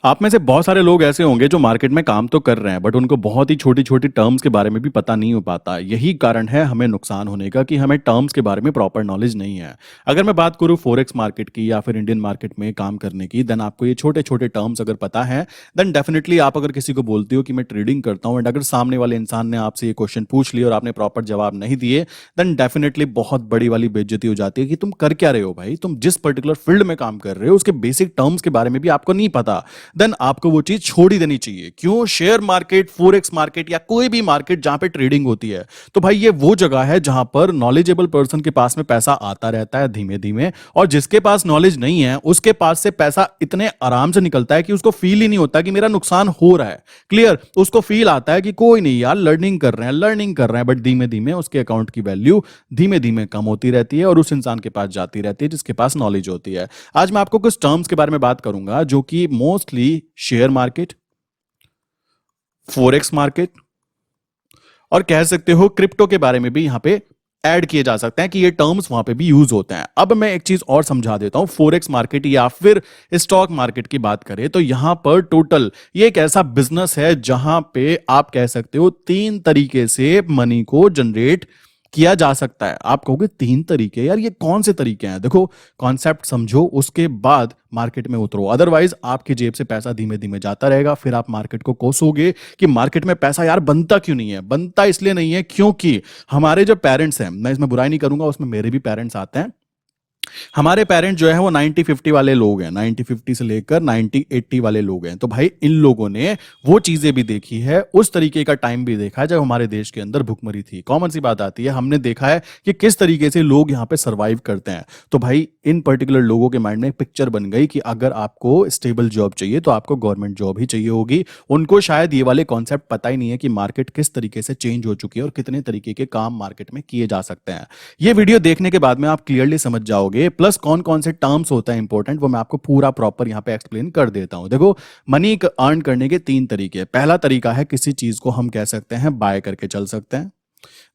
आप में से बहुत सारे लोग ऐसे होंगे जो मार्केट में काम तो कर रहे हैं बट उनको बहुत ही छोटी छोटी टर्म्स के बारे में भी पता नहीं हो पाता। यही कारण है हमें नुकसान होने का कि हमें टर्म्स के बारे में प्रॉपर नॉलेज नहीं है। अगर मैं बात करूं फॉरेक्स मार्केट की या फिर इंडियन मार्केट में काम करने की, देन आपको ये छोटे छोटे टर्म्स अगर पता है, देन डेफिनेटली आप अगर किसी को बोलते हो कि मैं ट्रेडिंग करता हूं एंड अगर सामने वाले इंसान ने आपसे ये क्वेश्चन पूछ लिया और आपने प्रॉपर जवाब नहीं दिए, देन डेफिनेटली बहुत बड़ी वाली बेइज्जती हो जाती है कि तुम कर क्या रहे हो भाई। तुम जिस पर्टिकुलर फील्ड में काम कर रहे हो उसके बेसिक टर्म्स के बारे में भी आपको नहीं पता, देन आपको वो चीज छोड़ ही देनी चाहिए। क्यों? शेयर मार्केट, फोरेक्स मार्केट या कोई भी मार्केट जहां पे ट्रेडिंग होती है, तो भाई ये वो जगह है जहां पर नॉलेजेबल पर्सन के पास में पैसा आता रहता है धीमे धीमे, और जिसके पास नॉलेज नहीं है उसके पास से पैसा इतने आराम से निकलता है कि उसको फील ही नहीं होता कि मेरा नुकसान हो रहा है। क्लियर? उसको फील आता है कि कोई नहीं यार, लर्निंग कर रहे हैं, लर्निंग कर रहे हैं, बट धीमे धीमे उसके अकाउंट की वैल्यू धीमे धीमे कम होती रहती है और उस इंसान के पास जाती रहती है जिसके पास नॉलेज होती है। आज मैं आपको कुछ टर्म्स के बारे में बात करूंगा जो कि mostly share market, forex market और कह सकते हो क्रिप्टो के बारे में भी यहां पे ऐड किए जा सकते हैं कि ये टर्म्स वहां पे भी यूज होते हैं। अब मैं एक चीज और समझा देता हूं। फोरेक्स मार्केट या फिर स्टॉक मार्केट की बात करें तो यहां पर टोटल ये एक ऐसा बिजनेस है जहां पे आप कह सकते हो तीन तरीके से मनी को जनरेट किया जा सकता है। आप कहोगे तीन तरीके, यार ये कौन से तरीके हैं? देखो, कॉन्सेप्ट समझो उसके बाद मार्केट में उतरो, अदरवाइज आपकी जेब से पैसा धीमे धीमे जाता रहेगा। फिर आप मार्केट को कोसोगे कि मार्केट में पैसा यार बनता क्यों नहीं है। बनता इसलिए नहीं है क्योंकि हमारे जो पेरेंट्स हैं, मैं इसमें बुराई नहीं करूंगा, उसमें मेरे भी पेरेंट्स आते हैं। हमारे पेरेंट जो है वो 90-50 वाले लोग हैं, 90-50 से लेकर 90-80 वाले लोग हैं। तो भाई इन लोगों ने वो चीजें भी देखी है, उस तरीके का टाइम भी देखा है जब हमारे देश के अंदर भुखमरी थी। कॉमन सी बात आती है, हमने देखा है कि किस तरीके से लोग यहाँ पे सरवाइव करते हैं। तो भाई इन पर्टिकुलर लोगों के माइंड में एक पिक्चर बन गई कि अगर आपको स्टेबल जॉब चाहिए तो आपको गवर्नमेंट जॉब ही चाहिए होगी। उनको शायद ये वाले कॉन्सेप्ट पता ही नहीं है कि मार्केट किस तरीके से चेंज हो चुकी है और कितने तरीके के काम मार्केट में किए जा सकते हैं। ये वीडियो देखने के बाद में आप क्लियरली समझ जाओगे, प्लस कौन कौन से टर्म्स होता है इंपॉर्टेंट वो मैं आपको पूरा प्रॉपर यहां पे एक्सप्लेन कर देता हूं। देखो, मनी अर्न करने के तीन तरीके। पहला तरीका है किसी चीज को हम कह सकते हैं बाय करके चल सकते हैं।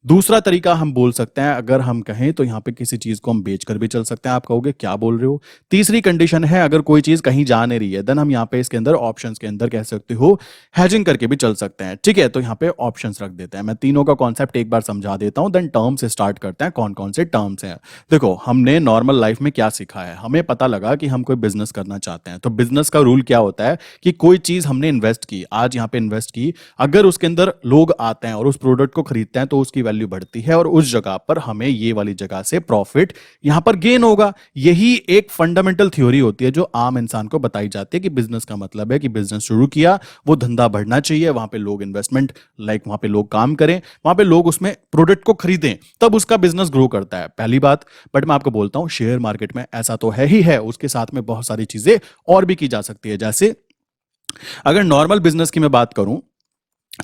दूसरा तरीका हम बोल सकते हैं, अगर हम कहें तो यहां पे किसी चीज को हम बेचकर भी चल सकते हैं। आप कहोगे क्या बोल रहे हो? तीसरी कंडीशन है अगर कोई चीज कहीं जा नहीं रही है, देन हम यहां पे इसके अंदर ऑप्शंस के अंदर कह सकते हो हेजिंग करके भी चल सकते हैं। ठीक है, तो यहां पे ऑप्शंस रख देते हैं। मैं तीनों का कॉन्सेप्ट एक बार समझा देता हूं, देन टर्म से स्टार्ट करते हैं कौन कौन से टर्म्स हैं। देखो, हमने नॉर्मल लाइफ में क्या सीखा है, हमें पता लगा कि हम कोई बिजनेस करना चाहते हैं। तो बिजनेस का रूल क्या होता है कि कोई चीज हमने इन्वेस्ट की, आज यहां पे इन्वेस्ट की, अगर उसके अंदर लोग आते हैं और उस प्रोडक्ट को खरीदते हैं तो उसकी वैल्यू बढ़ती है और उस जगह पर हमें ये वाली जगह से प्रॉफिट यहां पर गेन होगा। यही एक फंडामेंटल थ्योरी होती है जो आम इंसान को बताई जाती है कि बिजनेस का मतलब है कि बिजनेस शुरू किया, वो धंधा बढ़ना चाहिए, वहां पे लोग इन्वेस्टमेंट, वहां पे लोग काम करें, वहां पे लोग उसमें प्रोडक्ट को खरीदें, तब उसका बिजनेस ग्रो करता है। पहली बात। बट मैं आपको बोलता हूं शेयर मार्केट में ऐसा तो है ही है, उसके साथ में बहुत सारी चीजें और भी की जा सकती है। जैसे अगर नॉर्मल बिजनेस की मैं बात करूं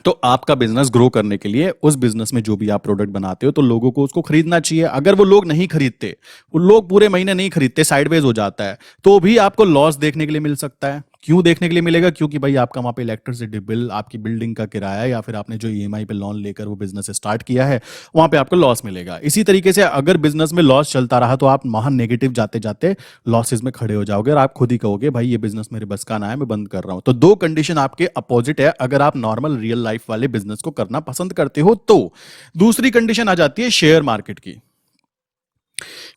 तो आपका बिजनेस ग्रो करने के लिए उस बिजनेस में जो भी आप प्रोडक्ट बनाते हो तो लोगों को उसको खरीदना चाहिए। अगर वो लोग नहीं खरीदते, वो लोग पूरे महीने नहीं खरीदते, साइडवेज हो जाता है, तो भी आपको लॉस देखने के लिए मिल सकता है। क्यों देखने के लिए मिलेगा? क्योंकि भाई आपका वहां पे इलेक्ट्रिसिटी बिल, आपकी बिल्डिंग का किराया या फिर आपने जो ईएमआई पे लोन लेकर वो बिजनेस स्टार्ट किया है, वहां पे आपको लॉस मिलेगा। इसी तरीके से अगर बिजनेस में लॉस चलता रहा तो आप महान नेगेटिव जाते जाते लॉसेस में खड़े हो जाओगे और आप खुद ही कहोगे भाई ये बिजनेस मेरे बस का ना है, मैं बंद कर रहा हूं। तो दो कंडीशन आपके अपोजिट है अगर आप नॉर्मल रियल लाइफ वाले बिजनेस को करना पसंद करते हो तो। दूसरी कंडीशन आ जाती है शेयर मार्केट की।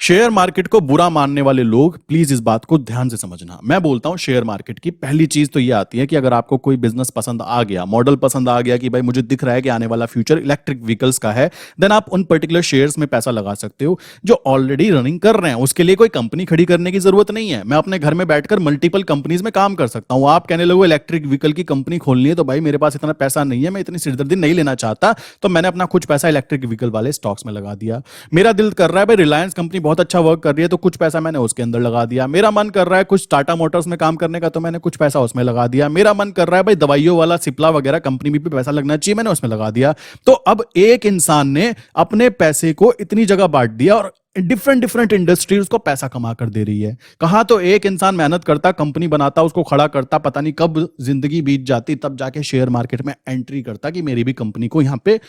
शेयर मार्केट को बुरा मानने वाले लोग प्लीज इस बात को ध्यान से समझना। मैं बोलता हूं शेयर मार्केट की पहली चीज तो यह आती है कि अगर आपको कोई बिजनेस पसंद आ गया, मॉडल पसंद आ गया कि भाई मुझे दिख रहा है कि आने वाला फ्यूचर इलेक्ट्रिक व्हीकल्स का है, देन आप उन पर्टिकुलर शेयर्स में पैसा लगा सकते हो जो ऑलरेडी रनिंग कर रहे हैं। उसके लिए कोई कंपनी खड़ी करने की जरूरत नहीं है। मैं अपने घर में बैठकर मल्टीपल कंपनीज में काम कर सकता हूं। आप कहने लगो इलेक्ट्रिक व्हीकल की कंपनी खोलनी है, तो भाई मेरे पास इतना पैसा नहीं है, मैं इतनी सिरदर्दी नहीं लेना चाहता, तो मैंने अपना कुछ पैसा इलेक्ट्रिक व्हीकल वाले स्टॉक्स में लगा दिया। मेरा दिल कर रहा है भाई रिलायंस कंपनी बहुत अच्छा वर्क कर रही है, तो कुछ पैसा मैंने उसके अंदर लगा दिया। मेरा मन कर रहा है कुछ टाटा मोटर्स में काम करने का, तो मैंने कुछ पैसा उसमें लगा दिया। मेरा मन कर रहा है भाई दवाइयों वाला सिप्ला वगैरह कंपनी में भी पैसा लगना चाहिए, मैंने उसमें लगा दिया। तो अब एक इंसान ने अपने पैसे को इतनी जगह बांट दिया और डिफरेंट डिफरेंट इंडस्ट्री उसको पैसा कमा कर दे रही है। कहां तो एक इंसान मेहनत करता, कंपनी बनाता, उसको खड़ा करता, पता नहीं कब जिंदगी बीत जाती, तब जाके शेयर मार्केट में एंट्री करता कि मेरी भी कंपनी को यहां पे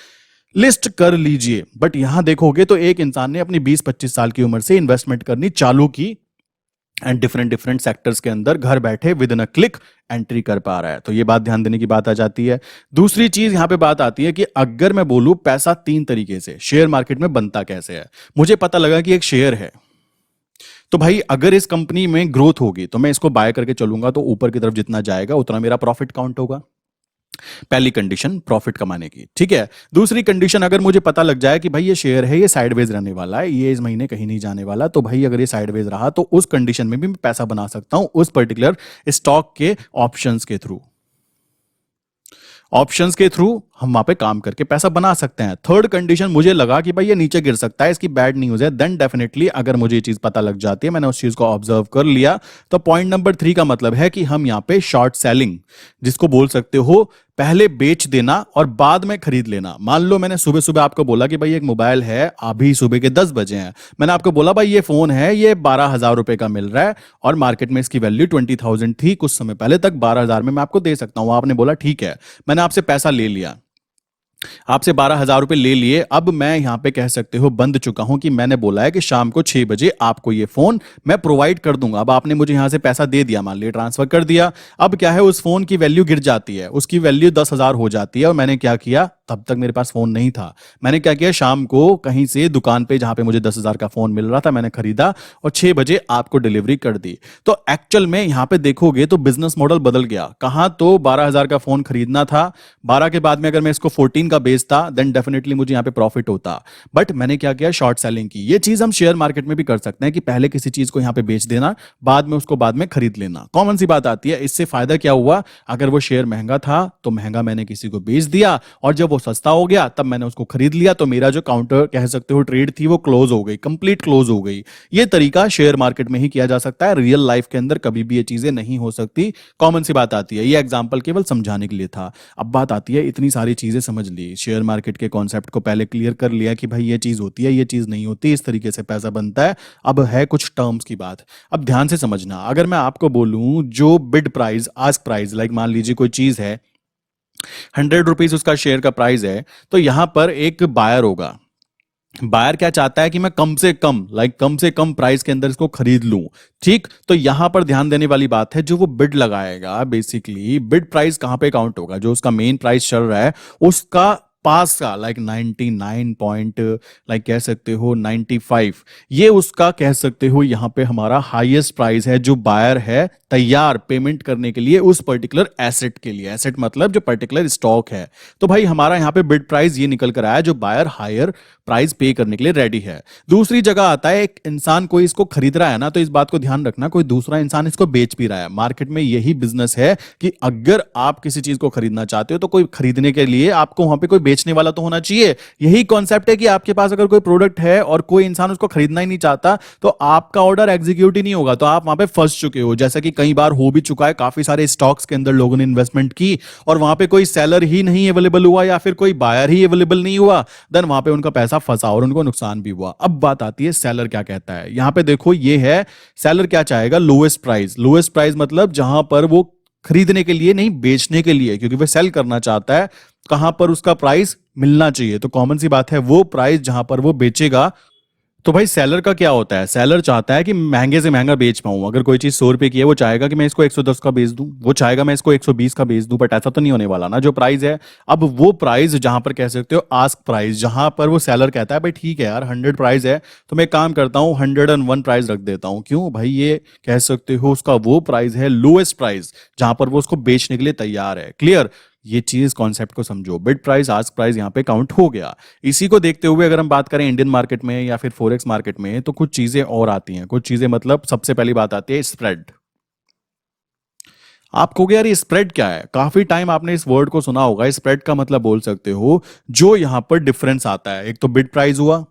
लिस्ट कर लीजिए। बट यहां देखोगे तो एक इंसान ने अपनी 20-25 साल की उम्र से इन्वेस्टमेंट करनी चालू की एंड डिफरेंट डिफरेंट सेक्टर्स के अंदर घर बैठे with in a click entry कर पा रहा है। तो ये बात ध्यान देने की बात आ जाती है। दूसरी चीज यहां पे बात आती है कि अगर मैं बोलूं पैसा तीन तरीके से शेयर मार्केट में बनता कैसे है। मुझे पता लगा कि एक शेयर है, तो भाई अगर इस कंपनी में ग्रोथ होगी तो मैं इसको बाय करके चलूंगा, तो ऊपर की तरफ जितना जाएगा उतना मेरा प्रॉफिट काउंट होगा। पहली कंडीशन प्रॉफिट कमाने की, ठीक है। दूसरी कंडीशन, अगर मुझे पता लग जाए कि भाई ये शेयर है, ये साइडवेज रहने वाला है, ये इस महीने कहीं नहीं जाने वाला, तो भाई अगर ये साइडवेज रहा तो उस कंडीशन में भी मैं पैसा बना सकता हूं उस पर्टिकुलर स्टॉक के ऑप्शंस के थ्रू। ऑप्शंस के थ्रू हम वहां पे काम करके पैसा बना सकते हैं। थर्ड कंडीशन, मुझे लगा कि भाई ये नीचे गिर सकता है, इसकी बैड न्यूज है, देन डेफिनेटली अगर मुझे ये चीज पता लग जाती है, मैंने उस चीज को ऑब्जर्व कर लिया, तो पॉइंट नंबर 3 का मतलब है कि हम यहां पे शॉर्ट सेलिंग, जिसको बोल सकते हो पहले बेच देना और बाद में खरीद लेना। मान लो मैंने सुबह सुबह आपको बोला कि भाई एक मोबाइल है, अभी सुबह के 10 बजे हैं, मैंने आपको बोला भाई ये फोन है, ये 12,000 रुपए का मिल रहा है और मार्केट में इसकी वैल्यू 20,000 थी कुछ समय पहले तक, 12,000 में मैं आपको दे सकता हूं। आपने बोला ठीक है, मैंने आपसे पैसा ले लिया, आपसे 12,000 रुपए ले लिए। अब मैं यहां पे कह सकते हो बंद चुका हूं कि मैंने बोला है कि शाम को 6 बजे आपको ये फोन मैं प्रोवाइड कर दूंगा। अब आपने मुझे यहां से पैसा दे दिया, मान लिया ट्रांसफर कर दिया। अब क्या है, उस फोन की वैल्यू गिर जाती है, उसकी वैल्यू 10,000 हो जाती है। और मैंने क्या किया, तब तक मेरे पास फोन नहीं था, मैंने क्या किया, शाम को कहीं से दुकान पे जहां पे मुझे 10,000 का फोन मिल रहा था मैंने खरीदा और 6 बजे आपको डिलीवरी कर दी। तो एक्चुअल में यहां पे देखोगे तो बिजनेस मॉडल बदल गया। कहां तो 12,000 का फोन खरीदना था, 12 के बाद में अगर मैं इसको 14 का बेचता देन डेफिनेटली मुझे यहां पे प्रॉफिट होता। बट मैंने क्या किया, शॉर्ट सेलिंग की। ये चीज हम शेयर मार्केट में भी कर सकते हैं कि पहले किसी चीज को यहां पे बेच देना, बाद में उसको बाद में खरीद लेना। कॉमन सी बात आती है। इससे फायदा क्या हुआ, अगर वो शेयर महंगा था तो महंगा मैंने किसी को बेच दिया, और जब वो सस्ता हो गया तब मैंने उसको खरीद लिया, तो मेरा जो काउंटर कह सकते हो ट्रेड थी वो क्लोज हो गई, कंप्लीट क्लोज हो गई। ये तरीका शेयर मार्केट में ही किया जा सकता है, रियल लाइफ के अंदर कभी भी ये चीजें नहीं हो सकती। कॉमन सी बात आती है, ये एग्जांपल केवल समझाने के लिए था। अब बात आती है, इतनी सारी चीजें समझ ली, शेयर मार्केट के कॉन्सेप्ट को पहले क्लियर कर लिया कि भाई ये चीज होती है, ये चीज नहीं होती, इस तरीके से पैसा बनता है। अब है कुछ टर्म्स की बात, अब ध्यान से समझना। अगर मैं आपको बोलूं जो bid price, ask price, like मान लीजिए कोई चीज है, 100 रुपीज उसका शेयर का प्राइस है, तो यहां पर एक बायर होगा। बायर क्या चाहता है कि मैं कम से कम, कम से कम प्राइस के अंदर इसको खरीद लूं। ठीक, तो यहां पर ध्यान देने वाली बात है, जो वो बिड लगाएगा, बेसिकली बिड प्राइस कहां पे काउंट होगा, जो उसका मेन प्राइस चल रहा है उसका पास का 99 पॉइंट, कह सकते हो 95, ये उसका कह सकते हो यहां पे हमारा हाईएस्ट प्राइस है, जो बायर है तैयार पेमेंट करने के लिए उस पर्टिकुलर एसेट के लिए। एसेट मतलब जो पर्टिकुलर स्टॉक है। तो भाई हमारा यहां पे बिड प्राइस ये निकल कर आया, जो बायर हायर प्राइस पे करने के लिए रेडी है। दूसरी जगह आता है, एक इंसान कोई इसको खरीद रहा है ना, तो इस बात को ध्यान रखना, कोई दूसरा इंसान इसको बेच भी रहा है। मार्केट में यही बिजनेस है कि अगर आप किसी चीज को खरीदना चाहते हो तो कोई खरीदने के लिए आपको वहां पे कोई बेचने वाला तो होना चाहिए। यही कॉन्सेप्ट है कि आपके पास अगर कोई प्रोडक्ट है और कोई इंसान उसको खरीदना ही नहीं चाहता, तो आपका ऑर्डर एग्जीक्यूट ही नहीं होगा, तो आप वहां पे फंस चुके हो। जैसा कि कई बार हो भी चुका है, काफी सारे स्टॉक्स के अंदर लोगों ने इन्वेस्टमेंट की और वहां पे कोई सेलर ही नहीं अवेलेबल हुआ या फिर कोई बायर ही अवेलेबल नहीं हुआ, देन वहां पे उनका पैसा फंसा और उनको नुकसान भी हुआ। अब बात आती है सेलर क्या कहता है। यहां पे देखो ये है, सेलर क्या चाहेगा, लोएस्ट प्राइस। लोएस्ट प्राइस मतलब जहां पर वो खरीदने के लिए नहीं, बेचने के लिए, क्योंकि वो सेल करना चाहता है, कहां पर उसका प्राइस मिलना चाहिए। तो कॉमन सी बात है, वो प्राइस जहां पर वो बेचेगा। तो भाई सेलर का क्या होता है, सेलर चाहता है कि महंगे से महंगा बेच पाऊं। अगर कोई चीज 100 रुपए की है, वो चाहेगा कि मैं इसको 110 का बेच दूं, वो चाहेगा मैं इसको 120 का बेच दूं, बट ऐसा तो नहीं होने वाला ना। जो प्राइस है, अब वो प्राइस जहां पर कह सकते हो आस्क प्राइस, जहां पर वो सेलर कहता है भाई ठीक है यार 100 प्राइस है, तो मैं एक काम करता हूं 101 प्राइस रख देता हूं। क्यों भाई, ये कह सकते हो उसका वो प्राइस है लोएस्ट प्राइस, जहां पर वो उसको बेचने के लिए तैयार है। क्लियर, ये चीज कॉन्सेप्ट को समझो। बिड प्राइस, आस्क प्राइस यहां पे काउंट हो गया। इसी को देखते हुए अगर हम बात करें इंडियन मार्केट में या फिर फॉरेक्स मार्केट में, तो कुछ चीजें और आती हैं। कुछ चीजें मतलब सबसे पहली बात आती है स्प्रेड। आप कहोगे यार ये स्प्रेड क्या है, काफी टाइम आपने इस वर्ड को सुना होगा। स्प्रेड का मतलब बोल सकते हो जो यहां पर डिफरेंस आता है। एक तो बिड प्राइस हुआ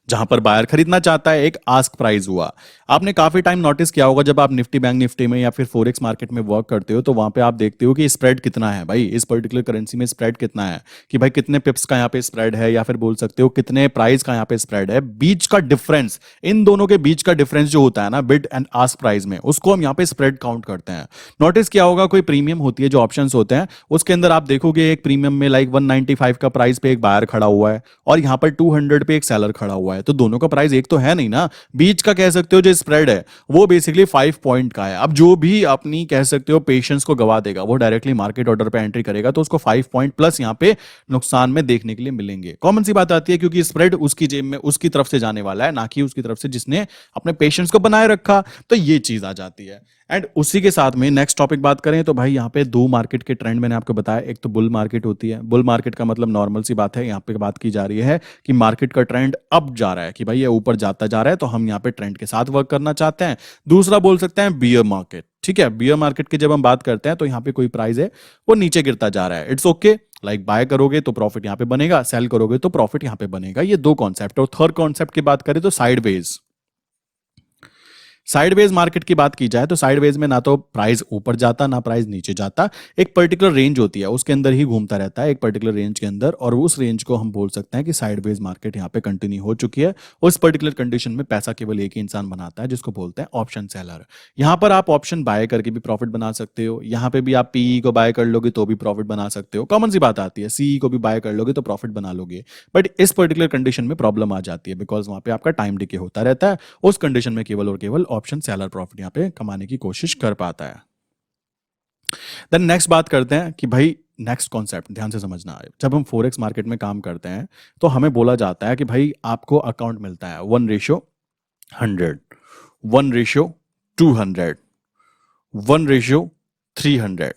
जहां पर बायर खरीदना चाहता है, एक आस्क प्राइस हुआ। आपने काफी टाइम नोटिस किया होगा जब आप निफ्टी बैंक निफ्टी में या फिर फॉरेक्स मार्केट में वर्क करते हो, तो वहां पे आप देखते हो कि स्प्रेड कितना है भाई, इस पर्टिकुलर करेंसी में स्प्रेड कितना है, कि भाई कितने पिप्स का यहाँ पे स्प्रेड है, या फिर बोल सकते हो कितने प्राइस का यहाँ पे स्प्रेड है। बीच का डिफरेंस, इन दोनों के बीच का डिफरेंस जो होता है ना बिड एंड आस्क प्राइस में, उसको हम यहाँ पे स्प्रेड काउंट करते हैं। नोटिस किया होगा कोई प्रीमियम होती है, जो ऑप्शंस होते हैं उसके अंदर आप देखोगे एक प्रीमियम में 195 का प्राइस पे एक बायर खड़ा हुआ है और यहाँ पर 200 पे एक सेलर खड़ा खड़ा हुआ है, तो दोनों का प्राइस एक तो है नहीं ना, बीच का कह सकते हो जो स्प्रेड है वो बेसिकली 5 पॉइंट का है। अब जो भी अपनी कह सकते हो पेशेंस को गवा देगा वो डायरेक्टली मार्केट ऑर्डर पे एंट्री करेगा, तो उसको 5 पॉइंट प्लस यहाँ पे नुकसान में देखने के लिए मिलेंगे। कॉमन सी बात आती है, क्योंकि स्प्रेड उसकी जेब में उसकी तरफ से जाने वाला है, ना कि उसकी तरफ से जिसने अपने पेशेंस को बनाए रखा, तो ये चीज आ जाती है। एंड उसी के साथ में नेक्स्ट टॉपिक बात करें तो भाई यहाँ पे दो मार्केट के ट्रेंड मैंने आपको बताया, एक तो बुल मार्केट होती है। बुल मार्केट का मतलब नॉर्मल सी बात है, यहाँ पे बात की जा रही है कि मार्केट का ट्रेंड अप जा रहा है, कि भाई ये ऊपर जाता जा रहा है, तो हम यहाँ पे ट्रेंड के साथ वर्क करना चाहते हैं। दूसरा बोल सकते हैं बियर मार्केट, ठीक है। बियर मार्केट की जब हम बात करते हैं तो यहाँ पे कोई प्राइस है वो नीचे गिरता जा रहा है, इट्स ओके, लाइक बाय करोगे तो प्रॉफिट यहाँ पे बनेगा, सेल करोगे तो प्रॉफिट यहाँ पे बनेगा। ये दो कॉन्सेप्ट। और थर्ड कॉन्सेप्ट की बात करें तो साइडवेज। साइडवेज मार्केट की बात की जाए तो साइडवेज में ना तो प्राइस ऊपर जाता ना प्राइस नीचे जाता, एक पर्टिकुलर रेंज होती है उसके अंदर ही घूमता रहता है, एक पर्टिकुलर रेंज के अंदर, और उस रेंज को हम बोल सकते हैं कि साइडवेज मार्केट यहाँ पे कंटिन्यू हो चुकी है। उस पर्टिकुलर कंडीशन में पैसा केवल एक ही इंसान बनाता है, जिसको बोलते हैं ऑप्शन सेलर। यहाँ पर आप ऑप्शन बाय करके भी प्रॉफिट बना सकते हो, यहाँ पे भी आप पीई को बाय कर लोगे तो भी प्रॉफिट बना सकते हो। कॉमन सी बात आती है, सीई को भी बाय कर लोगे तो प्रॉफिट बना लोगे, बट इस पर्टिकुलर कंडीशन में प्रॉब्लम आ जाती है, बिकॉज वहां पे आपका टाइम डिके होता रहता है। उस कंडीशन में केवल और केवल ऑप्शन सेलर प्रॉफिट यहाँ पे कमाने की कोशिश कर पाता है। देन नेक्स्ट बात करते हैं कि भाई नेक्स्ट कॉन्सेप्ट ध्यान से समझना है, जब हम फोरेक्स मार्केट में काम करते हैं तो हमें बोला जाता है कि भाई आपको अकाउंट मिलता है 1:100, 1:200, 1:300,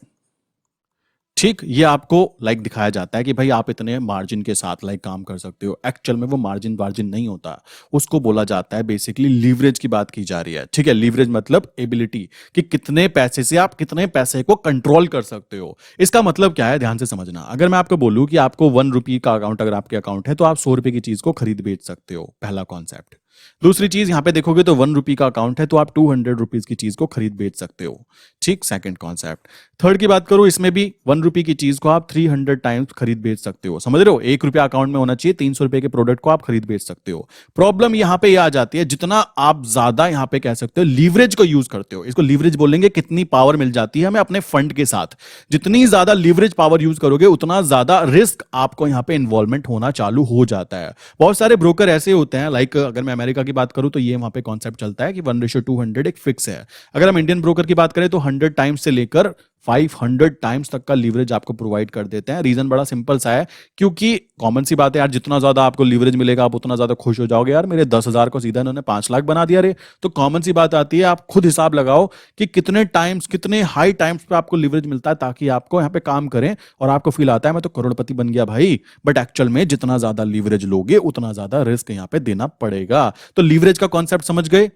ठीक। ये आपको लाइक दिखाया जाता है कि भाई आप इतने मार्जिन के साथ लाइक काम कर सकते हो। एक्चुअल में वो मार्जिन वार्जिन नहीं होता, उसको बोला जाता है बेसिकली लीवरेज की बात की जा रही है, ठीक है। लीवरेज मतलब एबिलिटी, कि कितने पैसे से आप कितने पैसे को कंट्रोल कर सकते हो। इसका मतलब क्या है ध्यान से समझना। अगर मैं आपको बोलूं कि आपको 1 रुपये का अकाउंट अगर आपके अकाउंट है तो आप 100 रुपए की चीज को खरीद बेच सकते हो, पहला कॉन्सेप्ट। दूसरी चीज यहां पे देखोगे तो 1 रुपये का अकाउंट है तो आप 200 रुपीज की चीज को खरीद बेच सकते हो, ठीक, सेकंड कॉन्सेप्ट। थर्ड की बात करूं, इसमें भी 1 रुपये की चीज को आप 300 टाइम्स खरीद बेच सकते हो, समझ रहे हो। 1 रुपया अकाउंट में होना चाहिए, 300 रुपए के प्रोडक्ट को आप खरीद बेच सकते हो। प्रॉब्लम यहां पे आ जाती है, जितना आप ज्यादा यहां पे कह सकते हो लीवरेज को यूज करते हो, इसको लीवरेज बोलेंगे, कितनी पावर मिल जाती है हमें अपने फंड के साथ। जितनी ज्यादा लीवरेज पावर यूज करोगे उतना ज्यादा रिस्क आपको यहां पे इन्वॉल्वमेंट होना चालू हो जाता है। बहुत सारे ब्रोकर ऐसे होते हैं, लाइक अगर मैं अमेरिका की बात करूं तो ये वहां पे कॉन्सेप्ट चलता है कि 1:200 एक फिक्स है। अगर हम इंडियन ब्रोकर की बात करें तो 100 टाइम्स से लेकर 500 टाइम्स तक का लीवरेज आपको प्रोवाइड कर देते हैं। रीजन बड़ा सिंपल सा है, क्योंकि कॉमन सी बात है यार, जितना ज्यादा आपको लीवरेज मिलेगा आप उतना ज्यादा खुश हो जाओगे, यार मेरे 10,000 को सीधा इन्होंने 5 लाख बना दिया रे। तो कॉमन सी बात आती है, आप खुद हिसाब लगाओ कि कितने टाइम्स, कितने हाई टाइम्स पे आपको लीवरेज मिलता है, ताकि आपको यहाँ पे काम करें और आपको फील आता है मैं तो करोड़पति बन गया भाई। बट एक्चुअल में जितना ज्यादा लीवरेज लोगे उतना ज्यादा रिस्क यहाँ पे देना पड़ेगा। तो लीवरेज का कॉन्सेप्ट समझ गए,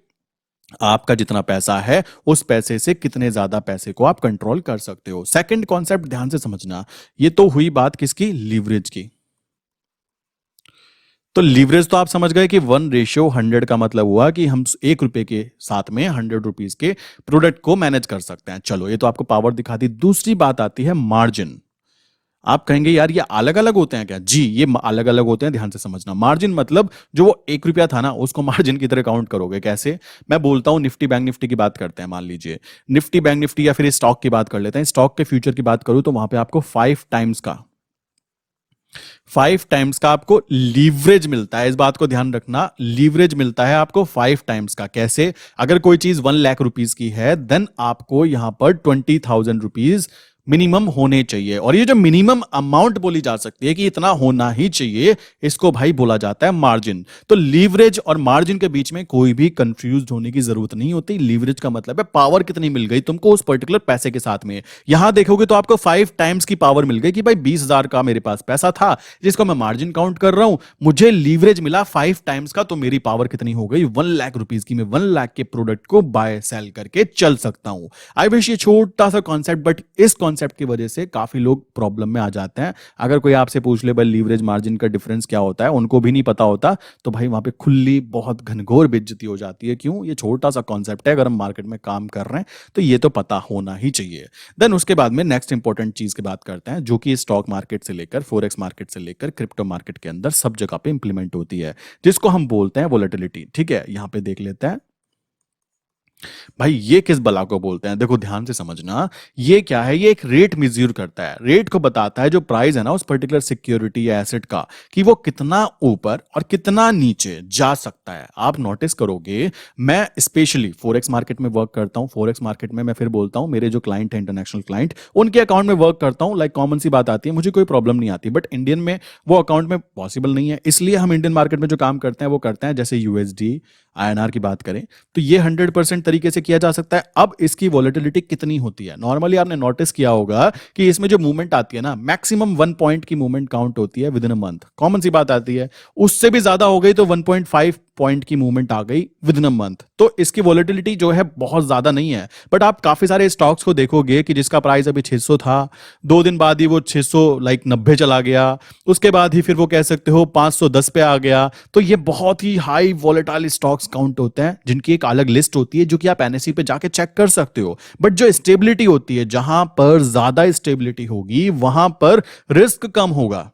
आपका जितना पैसा है उस पैसे से कितने ज्यादा पैसे को आप कंट्रोल कर सकते हो। सेकंड कॉन्सेप्ट ध्यान से समझना, ये तो हुई बात किसकी, लीवरेज की। तो लीवरेज तो आप समझ गए कि 1:100 का मतलब हुआ कि हम 1 रुपए के साथ में 100 रुपीज के प्रोडक्ट को मैनेज कर सकते हैं। चलो ये तो आपको पावर दिखा दी। दूसरी बात आती है मार्जिन। आप कहेंगे यार ये अलग अलग होते हैं क्या? जी ये अलग अलग होते हैं, ध्यान से समझना। मार्जिन मतलब जो वो 1 रुपया था ना उसको मार्जिन की तरह काउंट करोगे। कैसे? मैं बोलता हूं निफ्टी बैंक निफ्टी की बात करते हैं, मान लीजिए निफ्टी बैंक निफ्टी, या फिर स्टॉक की बात कर लेते हैं। स्टॉक के फ्यूचर की बात करूं तो वहां पे आपको 5 टाइम्स का आपको लीवरेज मिलता है। इस बात को ध्यान रखना, लीवरेज मिलता है आपको 5 टाइम्स का। कैसे? अगर कोई चीज 1 लाख रुपीज की है देन आपको यहां पर 20,000 रुपीज मिनिमम होने चाहिए। और ये जो मिनिमम अमाउंट बोली जा सकती है कि इतना होना ही चाहिए, इसको भाई बोला जाता है मार्जिन। तो लीवरेज और मार्जिन के बीच में कोई भी कंफ्यूज होने की जरूरत नहीं होती। लीवरेज का मतलब है पावर कितनी मिल गई तुमको उस पर्टिकुलर पैसे के साथ में। यहां देखोगे तो आपको 5 टाइम्स की पावर मिल गई कि भाई 20,000 का मेरे पास पैसा था जिसको मैं मार्जिन काउंट कर रहा हूं, मुझे लीवरेज मिला 5 टाइम्स का, तो मेरी पावर कितनी हो गई 1 लाख रुपीज की। मैं 1 लाख के प्रोडक्ट को बाय सेल करके चल सकता हूं। आई विश ये छोटा सा कॉन्सेप्ट, बट इस कॉन्सेप्ट की वजह से काफी लोग प्रॉब्लम में आ जाते हैं। अगर कोई आपसे पूछ ले भाई लीवरेज मार्जिन का डिफरेंस क्या होता है, उनको भी नहीं पता होता, तो भाई वहां पे खुली बहुत घनघोर बेइज्जती हो जाती है। क्यों? ये छोटा सा कॉन्सेप्ट है, अगर हम मार्केट में काम कर रहे हैं तो ये तो पता होना ही चाहिए। देन उसके बाद में नेक्स्ट इंपॉर्टेंट चीज की बात करते हैं, जो कि स्टॉक मार्केट से लेकर फोरेक्स मार्केट से लेकर क्रिप्टो मार्केट के अंदर सब जगह पे इंप्लीमेंट होती है, जिसको हम बोलते हैं वोलेटिलिटी। ठीक है, यहां पे देख लेते हैं भाई ये किस बला को बोलते हैं? देखो ध्यान से समझना, ये क्या है, ये एक रेट मेजर करता है, रेट को बताता है जो प्राइस है ना उस पर्टिकुलर सिक्योरिटी या एसेट का, कि वो कितना ऊपर और कितना नीचे जा सकता है। आप नोटिस करोगे, मैं स्पेशली फॉरेक्स मार्केट में वर्क करता हूं, फॉरेक्स मार्केट में मैं फिर बोलता हूं मेरे जो क्लाइंट है इंटरनेशनल क्लाइंट, उनके अकाउंट में वर्क करता हूं, लाइक कॉमन सी बात आती है, मुझे कोई प्रॉब्लम नहीं आती, बट इंडियन में वो अकाउंट में पॉसिबल नहीं है, इसलिए हम इंडियन मार्केट में जो काम करते हैं वो करते हैं। जैसे यूएसडी आईएनआर की बात करें तो ये 100% तरीके से किया जा सकता है। अब इसकी वॉलेटिलिटी कितनी होती है, नॉर्मली आपने नोटिस किया होगा कि इसमें जो मूवमेंट आती है ना, मैक्सिमम 1 पॉइंट की मूवमेंट काउंट होती है within a month, common सी बात आती है। उससे भी ज्यादा हो गई तो 1.5 पॉइंट की मूवमेंट आ गई विद इन अ मंथ, तो इसकी वॉलेटिलिटी जो है बहुत ज्यादा नहीं है। बट आप काफी सारे स्टॉक्स को देखोगे कि जिसका प्राइस अभी 600 था, 2 दिन बाद ही वो 600 लाइक 90 चला गया, उसके बाद ही फिर वो कह सकते हो 510 पे आ गया। तो ये बहुत ही हाई वॉलेटाइल स्टॉक्स काउंट होते हैं, जिनकी एक अलग लिस्ट होती है जो कि आप एनएसई पे जाके चेक कर सकते हो। बट जो स्टेबिलिटी होती है, जहां पर ज्यादा स्टेबिलिटी होगी वहां पर रिस्क कम होगा,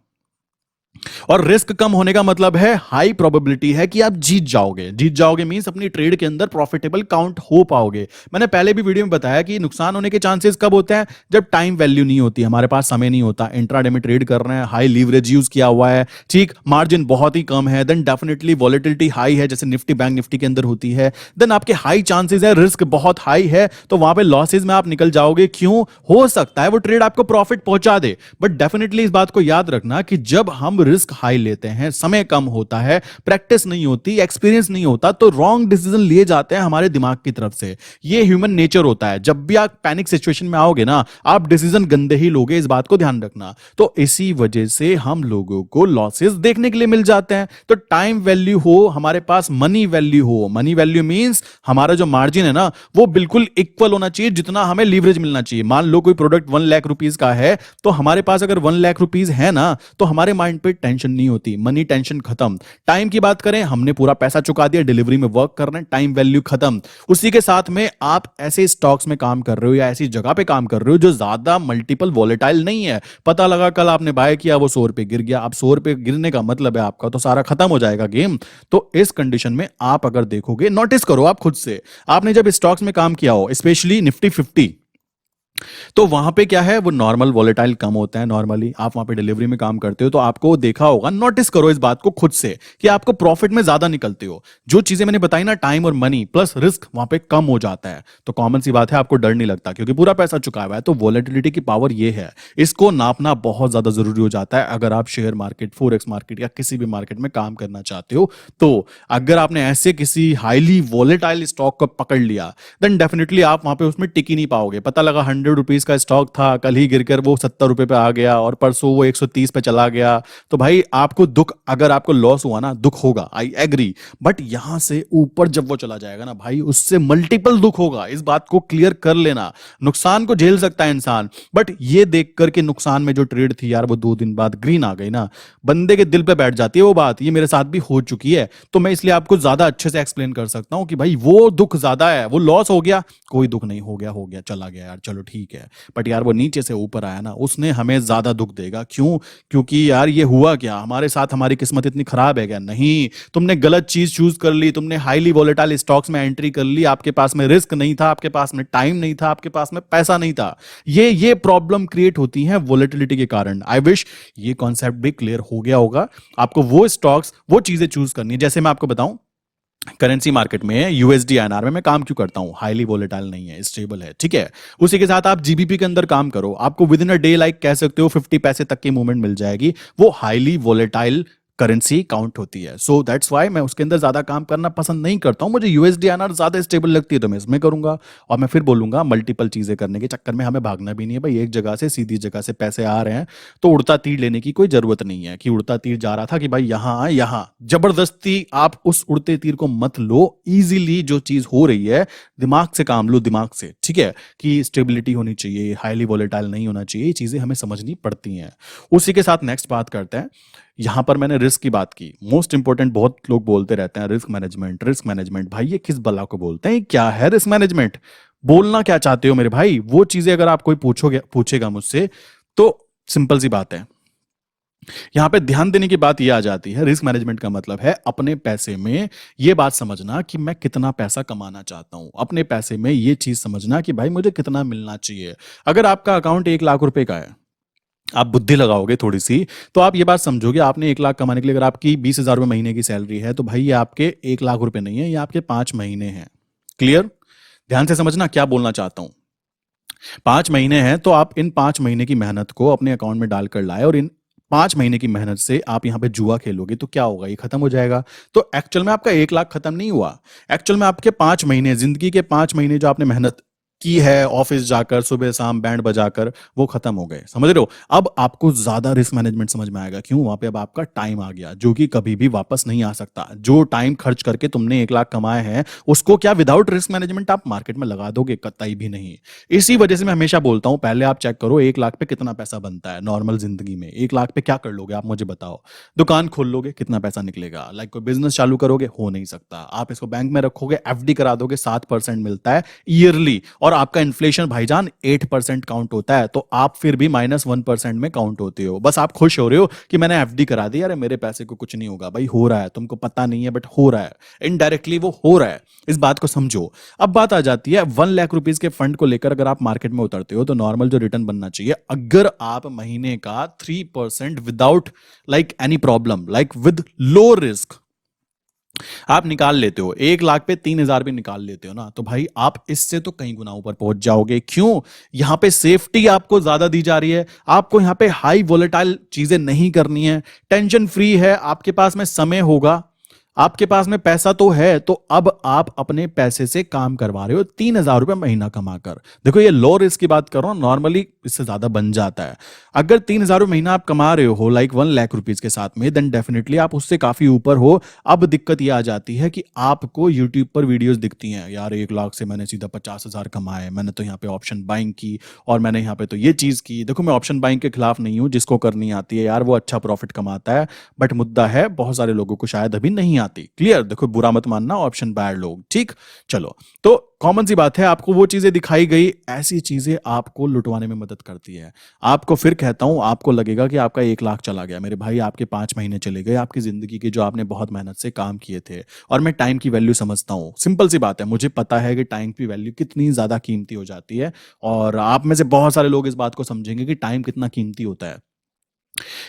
और रिस्क कम होने का मतलब है हाई प्रोबेबिलिटी है कि आप जीत जाओगे। जीत जाओगे मींस अपनी ट्रेड के अंदर प्रॉफिटेबल काउंट हो पाओगे। मैंने पहले भी वीडियो में बताया कि नुकसान होने के चांसेस कब होते हैं, जब टाइम वैल्यू नहीं होती, हमारे पास समय नहीं होता, इंट्राडे में ट्रेड कर रहे हैं, हाई लीवरेज यूज किया हुआ है, ठीक, मार्जिन बहुत ही कम है, देन डेफिनेटली वॉलेटिलिटी हाई है, जैसे निफ्टी बैंक निफ्टी के अंदर होती है, देन आपके हाई चांसेस है, रिस्क बहुत हाई है, तो वहां पे लॉसेज में आप निकल जाओगे। क्यों? हो सकता है वो ट्रेड आपको प्रॉफिट पहुंचा दे, बट डेफिनेटली इस बात को याद रखना कि जब हम रिस्क हाई लेते हैं, समय कम होता है, प्रैक्टिस नहीं होती, एक्सपीरियंस नहीं होता, तो रॉन्ग डिसीजन लिए जाते हैं हमारे दिमाग की तरफ से। ये ह्यूमन नेचर होता है, जब भी आप पैनिक सिचुएशन में आओगे ना, आप डिसीजन गंदे ही लोगे, इस बात को ध्यान रखना। तो इसी वजह से हम लोगों को लॉसेस देखने के लिए मिल जाते हैं। तो टाइम वैल्यू हो, हमारे पास मनी वैल्यू हो, मनी वैल्यू मींस हमारा जो मार्जिन है ना वो बिल्कुल इक्वल होना चाहिए जितना हमें लीवरेज मिलना चाहिए। मान लो कोई प्रोडक्ट 1 लाख रुपीज का है, तो हमारे पास अगर 1 लाख रुपीज है ना, तो हमारे माइंड पे टेंशन नहीं होती, मनी टेंशन खत्म। टाइम की बात करें, हमने पूरा पैसा चुका दिया, डिलीवरी में वर्क कर रहे हैं, टाइम वैल्यू खत्म। उसी के साथ में आप ऐसे स्टॉक्स में काम कर रहे हो या ऐसी जगह पे काम कर रहे हो जो ज्यादा मल्टीपल वॉलेटाइल नहीं है। पता लगा कल आपने बाय किया, वो 100 रुपए गिर गया, अब 100 रुपए गिरने का मतलब है आपका तो सारा खत्म हो जाएगा गेम। तो इस कंडीशन में आप अगर देखोगे, नोटिस करो आप खुद से, आपने जब स्टॉक्स में काम किया हो, स्पेशली निफ्टी 50, तो वहां पे क्या है, वो नॉर्मल वॉलेटाइल कम होता है। नॉर्मली आप वहां पे डिलीवरी में काम करते हो तो आपको देखा होगा, नोटिस करो इस बात को खुद से कि आपको प्रॉफिट में ज्यादा निकलते हो। जो चीजें मैंने बताई ना, टाइम और मनी प्लस रिस्क वहां पे कम हो जाता है, तो कॉमन सी बात है आपको डर नहीं लगता क्योंकि पूरा पैसा चुका हुआ है। तो वॉलेटिलिटी की पावर ये है, इसको नापना बहुत ज्यादा जरूरी हो जाता है अगर आप शेयर मार्केट, फॉरेक्स मार्केट या किसी भी मार्केट में काम करना चाहते हो। तो अगर आपने ऐसे किसी हाईली वॉलेटाइल स्टॉक को पकड़ लिया, देन डेफिनेटली आप वहां पे उसमें टिक ही नहीं पाओगे। पता लगा 100 रुपीज का स्टॉक था, कल ही गिरकर वो 70 रुपए पे आ गया और परसों वो 130 पे चला गया, तो भाई आपको दुख, अगर आपको लॉस हुआ ना, दुख होगा, आई एग्री। बट यहां से ऊपर जब वो चला जाएगा ना भाई, उससे मल्टीपल दुख होगा, इस बात को क्लियर कर लेना। नुकसान को झेल सकता है इंसान, बट ये देख करके नुकसान में जो ट्रेड थी यार वो 2 दिन बाद ग्रीन आ गई ना, बंदे के दिल पे बैठ जाती है वो बात। ये मेरे साथ भी हो चुकी है, तो मैं इसलिए आपको ज्यादा अच्छे से एक्सप्लेन कर सकता हूं कि भाई वो दुख ज्यादा है, वो लॉस हो गया, कोई दुख नहीं, हो गया चला गया यार, चलो ठीक है। बट यार वो नीचे से ऊपर आया ना, उसने हमें ज्यादा दुख देगा। क्यों? क्योंकि यार ये हुआ क्या हमारे साथ, हमारी किस्मत इतनी खराब है क्या? नहीं, तुमने गलत चीज चूज कर ली, तुमने हाईली वॉलेटाइल स्टॉक्स में एंट्री कर ली, आपके पास में रिस्क नहीं था, आपके पास में टाइम नहीं था, आपके पास में पैसा नहीं था। ये प्रॉब्लम क्रिएट होती है वॉलेटिलिटी के कारण। आई विश ये कॉन्सेप्ट भी क्लियर हो गया होगा। आपको वो स्टॉक्स, वो चीजें चूज करनी है। जैसे मैं आपको बताऊं, करेंसी मार्केट में यूएसडी आईएनआर में मैं काम क्यों करता हूं, हाईली वोलेटाइल नहीं है, स्टेबल है, ठीक है। उसी के साथ आप जीबीपी के अंदर काम करो, आपको with in a day, like कह सकते हो 50 पैसे तक की मूवमेंट मिल जाएगी, वो हाईली वोलेटाइल करेंसी काउंट होती है। सो दैट्स व्हाई मैं उसके अंदर ज्यादा काम करना पसंद नहीं करता हूं। मुझे यूएसडी आईएनआर ज्यादा स्टेबल लगती है तो मैं इसमें करूंगा। और मैं फिर बोलूंगा, मल्टीपल चीजें करने के चक्कर में हमें भागना भी नहीं है भाई, एक जगह से सीधी जगह से पैसे आ रहे हैं तो उड़ता तीर लेने की कोई जरूरत नहीं है कि उड़ता तीर जा रहा था कि भाई यहां जबरदस्ती आप उस उड़ते तीर को मत लो। इजीली जो चीज हो रही है, दिमाग से काम लो, दिमाग से, ठीक है, कि स्टेबिलिटी होनी चाहिए, हाईली वॉलेटाइल नहीं होना चाहिए, ये चीजें हमें समझनी पड़ती हैं। उसी के साथ नेक्स्ट बात करते हैं। यहां पर मैंने रिस्क की बात की, मोस्ट इंपॉर्टेंट, बहुत लोग बोलते रहते हैं रिस्क मैनेजमेंट, रिस्क मैनेजमेंट। भाई ये किस बला को बोलते हैं, क्या है रिस्क मैनेजमेंट? बोलना क्या चाहते हो मेरे भाई? वो चीजें अगर आप कोई पूछेगा मुझसे तो सिंपल सी बात है, यहां पे ध्यान देने की बात यह आ जाती है, रिस्क मैनेजमेंट का मतलब है अपने पैसे में ये बात समझना कि मैं कितना पैसा कमाना चाहता हूं, अपने पैसे में ये चीज समझना कि भाई मुझे कितना मिलना चाहिए। अगर आपका अकाउंट 1 लाख रुपए का है, आप बुद्धि लगाओगे थोड़ी सी, तो आप ये बात समझोगे आपने 1 लाख कमाने के लिए, अगर आपकी 20,000 रुपए महीने की सैलरी है, तो भाई ये आपके 1 लाख रुपए नहीं है, ये आपके 5 महीने हैं। क्लियर? ध्यान से समझना क्या बोलना चाहता हूं। 5 महीने हैं तो आप इन 5 महीने की मेहनत को अपने अकाउंट में डालकर लाए, और इन 5 महीने की मेहनत से आप यहाँ पे जुआ खेलोगे तो क्या होगा, ये खत्म हो जाएगा। तो एक्चुअल में आपका 1 लाख खत्म नहीं हुआ, एक्चुअल में आपके 5 महीने, जिंदगी के 5 महीने जो आपने मेहनत की है ऑफिस जाकर सुबह शाम बैंड बजाकर, वो खत्म हो गए। समझ रहे हो? अब आपको ज्यादा रिस्क मैनेजमेंट समझ में आएगा। क्यों? वहां पे अब आपका टाइम आ गया जो कि कभी भी वापस नहीं आ सकता। जो टाइम खर्च करके तुमने 1 लाख कमाए हैं, उसको क्या विदाउट रिस्क मैनेजमेंट आप मार्केट में लगा दोगे? कतई भी नहीं। इसी वजह से मैं हमेशा बोलता हूं, पहले आप चेक करो 1 लाख पे कितना पैसा बनता है नॉर्मल जिंदगी में। 1 लाख पे क्या कर लोगे आप मुझे बताओ? दुकान खोल लोगे, कितना पैसा निकलेगा? लाइक कोई बिजनेस चालू करोगे, हो नहीं सकता। आप इसको बैंक में रखोगे, एफडी करा दोगे, 7% मिलता है ईयरली, और आपका इन्फ्लेशन भाईजान 8% काउंट होता है, तो आप फिर भी -1% में काउंट होते हो। बस आप खुश हो रहे हो कि मैंने एफडी करा दी, अरे मेरे पैसे को कुछ नहीं होगा। भाई हो रहा है, तुमको पता नहीं है बट हो रहा है, इनडायरेक्टली वो हो रहा है। इस बात को समझो। अब बात आ जाती है 1 लाख रुपीज के फंड को लेकर, अगर आप मार्केट में उतरते हो तो नॉर्मल जो रिटर्न बनना चाहिए, अगर आप महीने का 3% without like any problem, like with low risk आप निकाल लेते हो, 1 लाख पे 3,000 भी निकाल लेते हो ना, तो भाई आप इससे तो कई गुना ऊपर पहुंच जाओगे। क्यों? यहां पे सेफ्टी आपको ज्यादा दी जा रही है, आपको यहां पे हाई वोलेटाइल चीजें नहीं करनी है, टेंशन फ्री है, आपके पास में समय होगा, आपके पास में पैसा तो है, तो अब आप अपने पैसे से काम करवा रहे हो 3,000 रुपए महीना कमाकर। देखो ये लो रिस्क की बात कर रहा हूं, नॉर्मली इससे ज्यादा बन जाता है। अगर 3,000 महीना आप कमा रहे हो लाइक 1 लाख रुपीज के साथ में, देन डेफिनेटली आप उससे काफी ऊपर हो। अब दिक्कत यह आ जाती है कि आपको यूट्यूब पर वीडियोस दिखती हैं, यार 1 लाख से मैंने सीधा 50,000 कमाए, मैंने तो यहाँ पे ऑप्शन बाइंग की, और मैंने यहाँ पे तो ये चीज की। देखो मैं ऑप्शन बाइंग के खिलाफ नहीं हूं, जिसको करनी आती है यार वो अच्छा प्रॉफिट कमाता है, बट मुद्दा है बहुत सारे लोगों को शायद अभी नहीं आती। क्लियर? देखो बुरा मत मानना, ऑप्शन बायर लोग, ठीक? चलो, तो कॉमन सी बात है, आपको वो चीजें दिखाई गई, ऐसी चीजें आपको लुटवाने में मदद करती है। आपको फिर कहता हूं, आपको लगेगा कि आपका 1 लाख चला गया। मेरे भाई आपके 5 महीने चले गए आपकी जिंदगी के, जो आपने बहुत मेहनत से काम किए थे। और मैं टाइम की वैल्यू समझता हूं, सिंपल सी बात है, मुझे पता है कि टाइम की वैल्यू कितनी ज्यादा कीमती हो जाती है। और आप में से बहुत सारे लोग इस बात को समझेंगे कि टाइम कितना कीमती होता है।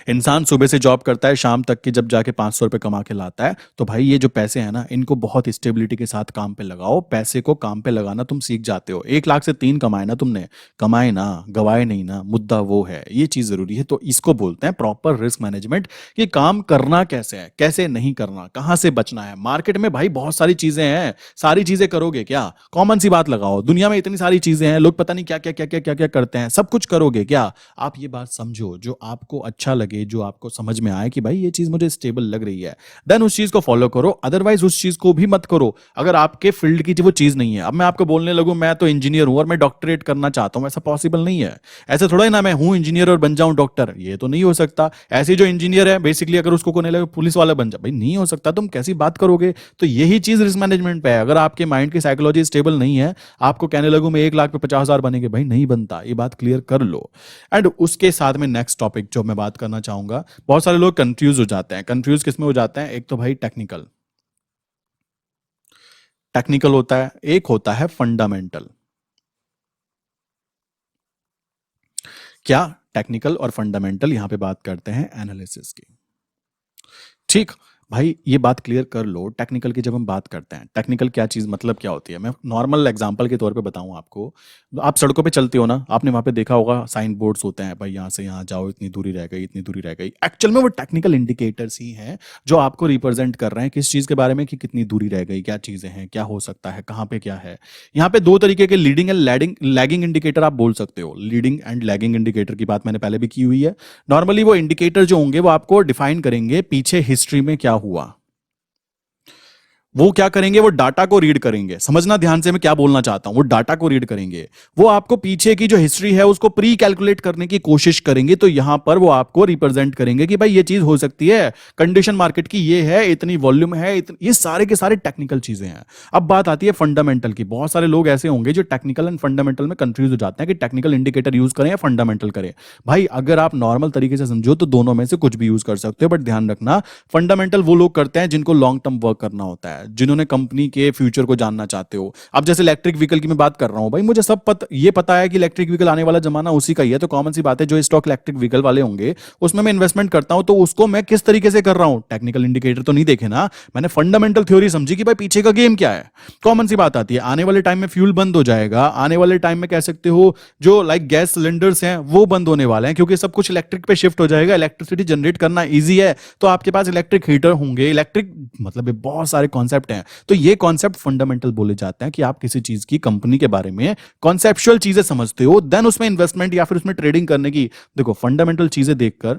इंसान सुबह से जॉब करता है, शाम तक की जब जाके 500 रुपए कमा के लाता है, तो भाई ये जो पैसे हैं ना, इनको बहुत स्टेबिलिटी के साथ काम पे लगाओ। पैसे को काम पे लगाना तुम सीख जाते हो। 1 लाख से 3 कमाए ना तुमने, कमाए ना, गवाए नहीं ना, मुद्दा वो है, ये चीज जरूरी है। तो इसको बोलते हैं प्रॉपर रिस्क मैनेजमेंट, कि काम करना कैसे है, कैसे नहीं करना, कहां से बचना है। मार्केट में भाई बहुत सारी चीजें हैं, सारी चीजें करोगे क्या? कॉमन सी बात लगाओ, दुनिया में इतनी सारी चीजें हैं, लोग पता नहीं क्या क्या क्या क्या क्या क्या करते हैं, सब कुछ करोगे क्या? आप ये बात समझो, जो आपको अच्छा लगे, जो आपको समझ में आए कि भाई ये चीज मुझे स्टेबल लग रही है, देन उस चीज को फॉलो करो। अदरवाइज उस चीज को भी मत करो अगर आपके फील्ड की वो चीज नहीं है। अब मैं आपको बोलने लगूं मैं तो इंजीनियर हूं और मैं डॉक्टरेट करना चाहता हूं, ऐसा पॉसिबल नहीं है। ऐसे थोड़ा ही ना मैं हूं इंजीनियर और बन जाऊं डॉक्टर, ये तो नहीं हो सकता। ऐसे जो इंजीनियर है बेसिकली, अगर उसको कोने लगे पुलिस वाला बन जा, भाई नहीं हो सकता। तुम कैसी बात करोगे? तो यही चीज रिस्क मैनेजमेंट पे है। अगर आपके माइंड की साइकोलॉजी स्टेबल नहीं है, आपको कहने लगूं मैं 1 लाख पे 50,000 बनेंगे, भाई नहीं बनता। ये बात क्लियर कर लो। एंड उसके साथ में नेक्स्ट टॉपिक जो मैं बात करना चाहूंगा, बहुत सारे लोग कंफ्यूज हो जाते हैं। कंफ्यूज किसमें हो जाते हैं? एक तो भाई टेक्निकल, टेक्निकल होता है, एक होता है फंडामेंटल। क्या? टेक्निकल और फंडामेंटल, यहां पे बात करते हैं एनालिसिस की। ठीक, भाई ये बात क्लियर कर लो। टेक्निकल की जब हम बात करते हैं, टेक्निकल क्या चीज़, मतलब क्या होती है, मैं नॉर्मल एग्जांपल के तौर पे बताऊं आपको। आप सड़कों पे चलते हो ना, आपने वहां पे देखा होगा साइन बोर्ड्स होते हैं, भाई यहाँ से यहाँ जाओ, इतनी दूरी रह गई, इतनी दूरी रह गई। एक्चुअल में वो टेक्निकल इंडिकेटर्स ही हैं जो आपको रिप्रेजेंट कर रहे हैं किस चीज़ के बारे में, कि कितनी दूरी रह गई, क्या चीज़ें हैं, क्या हो सकता है, कहाँ पे क्या है। यहाँ पे दो तरीके के लीडिंग एंड लैगिंग इंडिकेटर आप बोल सकते हो। लीडिंग एंड लैगिंग इंडिकेटर की बात मैंने पहले भी की हुई है। नॉर्मली वो इंडिकेटर जो होंगे वो आपको डिफाइन करेंगे पीछे हिस्ट्री में क्या हुआ। वो क्या करेंगे, वो डाटा को रीड करेंगे। समझना ध्यान से मैं क्या बोलना चाहता हूं, वो डाटा को रीड करेंगे। वो आपको पीछे की जो हिस्ट्री है उसको प्री कैलकुलेट करने की कोशिश करेंगे। तो यहां पर वो आपको रिप्रेजेंट करेंगे कि भाई ये चीज हो सकती है, कंडीशन मार्केट की ये है, इतनी वॉल्यूम है, ये सारे के सारे टेक्निकल चीजें हैं। अब बात आती है फंडामेंटल की। बहुत सारे लोग ऐसे होंगे जो टेक्निकल एंड फंडामेंटल में कंफ्यूज हो जाते हैं कि टेक्निकल इंडिकेटर यूज करें या फंडामेंटल करें। भाई अगर आप नॉर्मल तरीके से समझो तो दोनों में से कुछ भी यूज कर सकते हो, बट ध्यान रखना फंडामेंटल वो लोग करते हैं जिनको लॉन्ग टर्म वर्क करना होता है, जिन्होंने कंपनी के फ्यूचर को जानना चाहते हो। अब जैसे इलेक्ट्रिक व्हीकल की मैं बात कर रहा हूं, भाई मुझे सब ये पता है कि इलेक्ट्रिक व्हीकल आने वाला जमाना उसी का ही है, तो कॉमन सी बात है जो स्टॉक इलेक्ट्रिक व्हीकल वाले होंगे उसमें मैं इन्वेस्टमेंट करता हूं, तो उसको मैं किस तरीके से कर रहा हूं, टेक्निकल इंडिकेटर तो नहीं देखे ना, मैंने फंडामेंटल थ्योरी समझी कि भाई पीछे का गेम क्या है। कॉमन सी बात आती है, आने वाले टाइम में फ्यूल बंद हो जाएगा, आने वाले टाइम में कह सकते हो जो लाइक गैस सिलेंडर्स हैं वो बंद होने वाले हैं, क्योंकि सब कुछ इलेक्ट्रिक पे शिफ्ट हो जाएगा। इलेक्ट्रिसिटी जनरेट करना ईजी है, तो आपके पास इलेक्ट्रिक हीटर होंगे, इलेक्ट्रिक मतलब बहुत सारे कॉन्सेप्ट हैं। तो ये कॉन्सेप्ट फंडामेंटल बोले जाते हैं कि आप किसी चीज की, कंपनी के बारे में कॉन्सेप्चुअल चीजें समझते हो, देन उसमें इन्वेस्टमेंट या फिर उसमें ट्रेडिंग करने की। देखो फंडामेंटल चीजें देखकर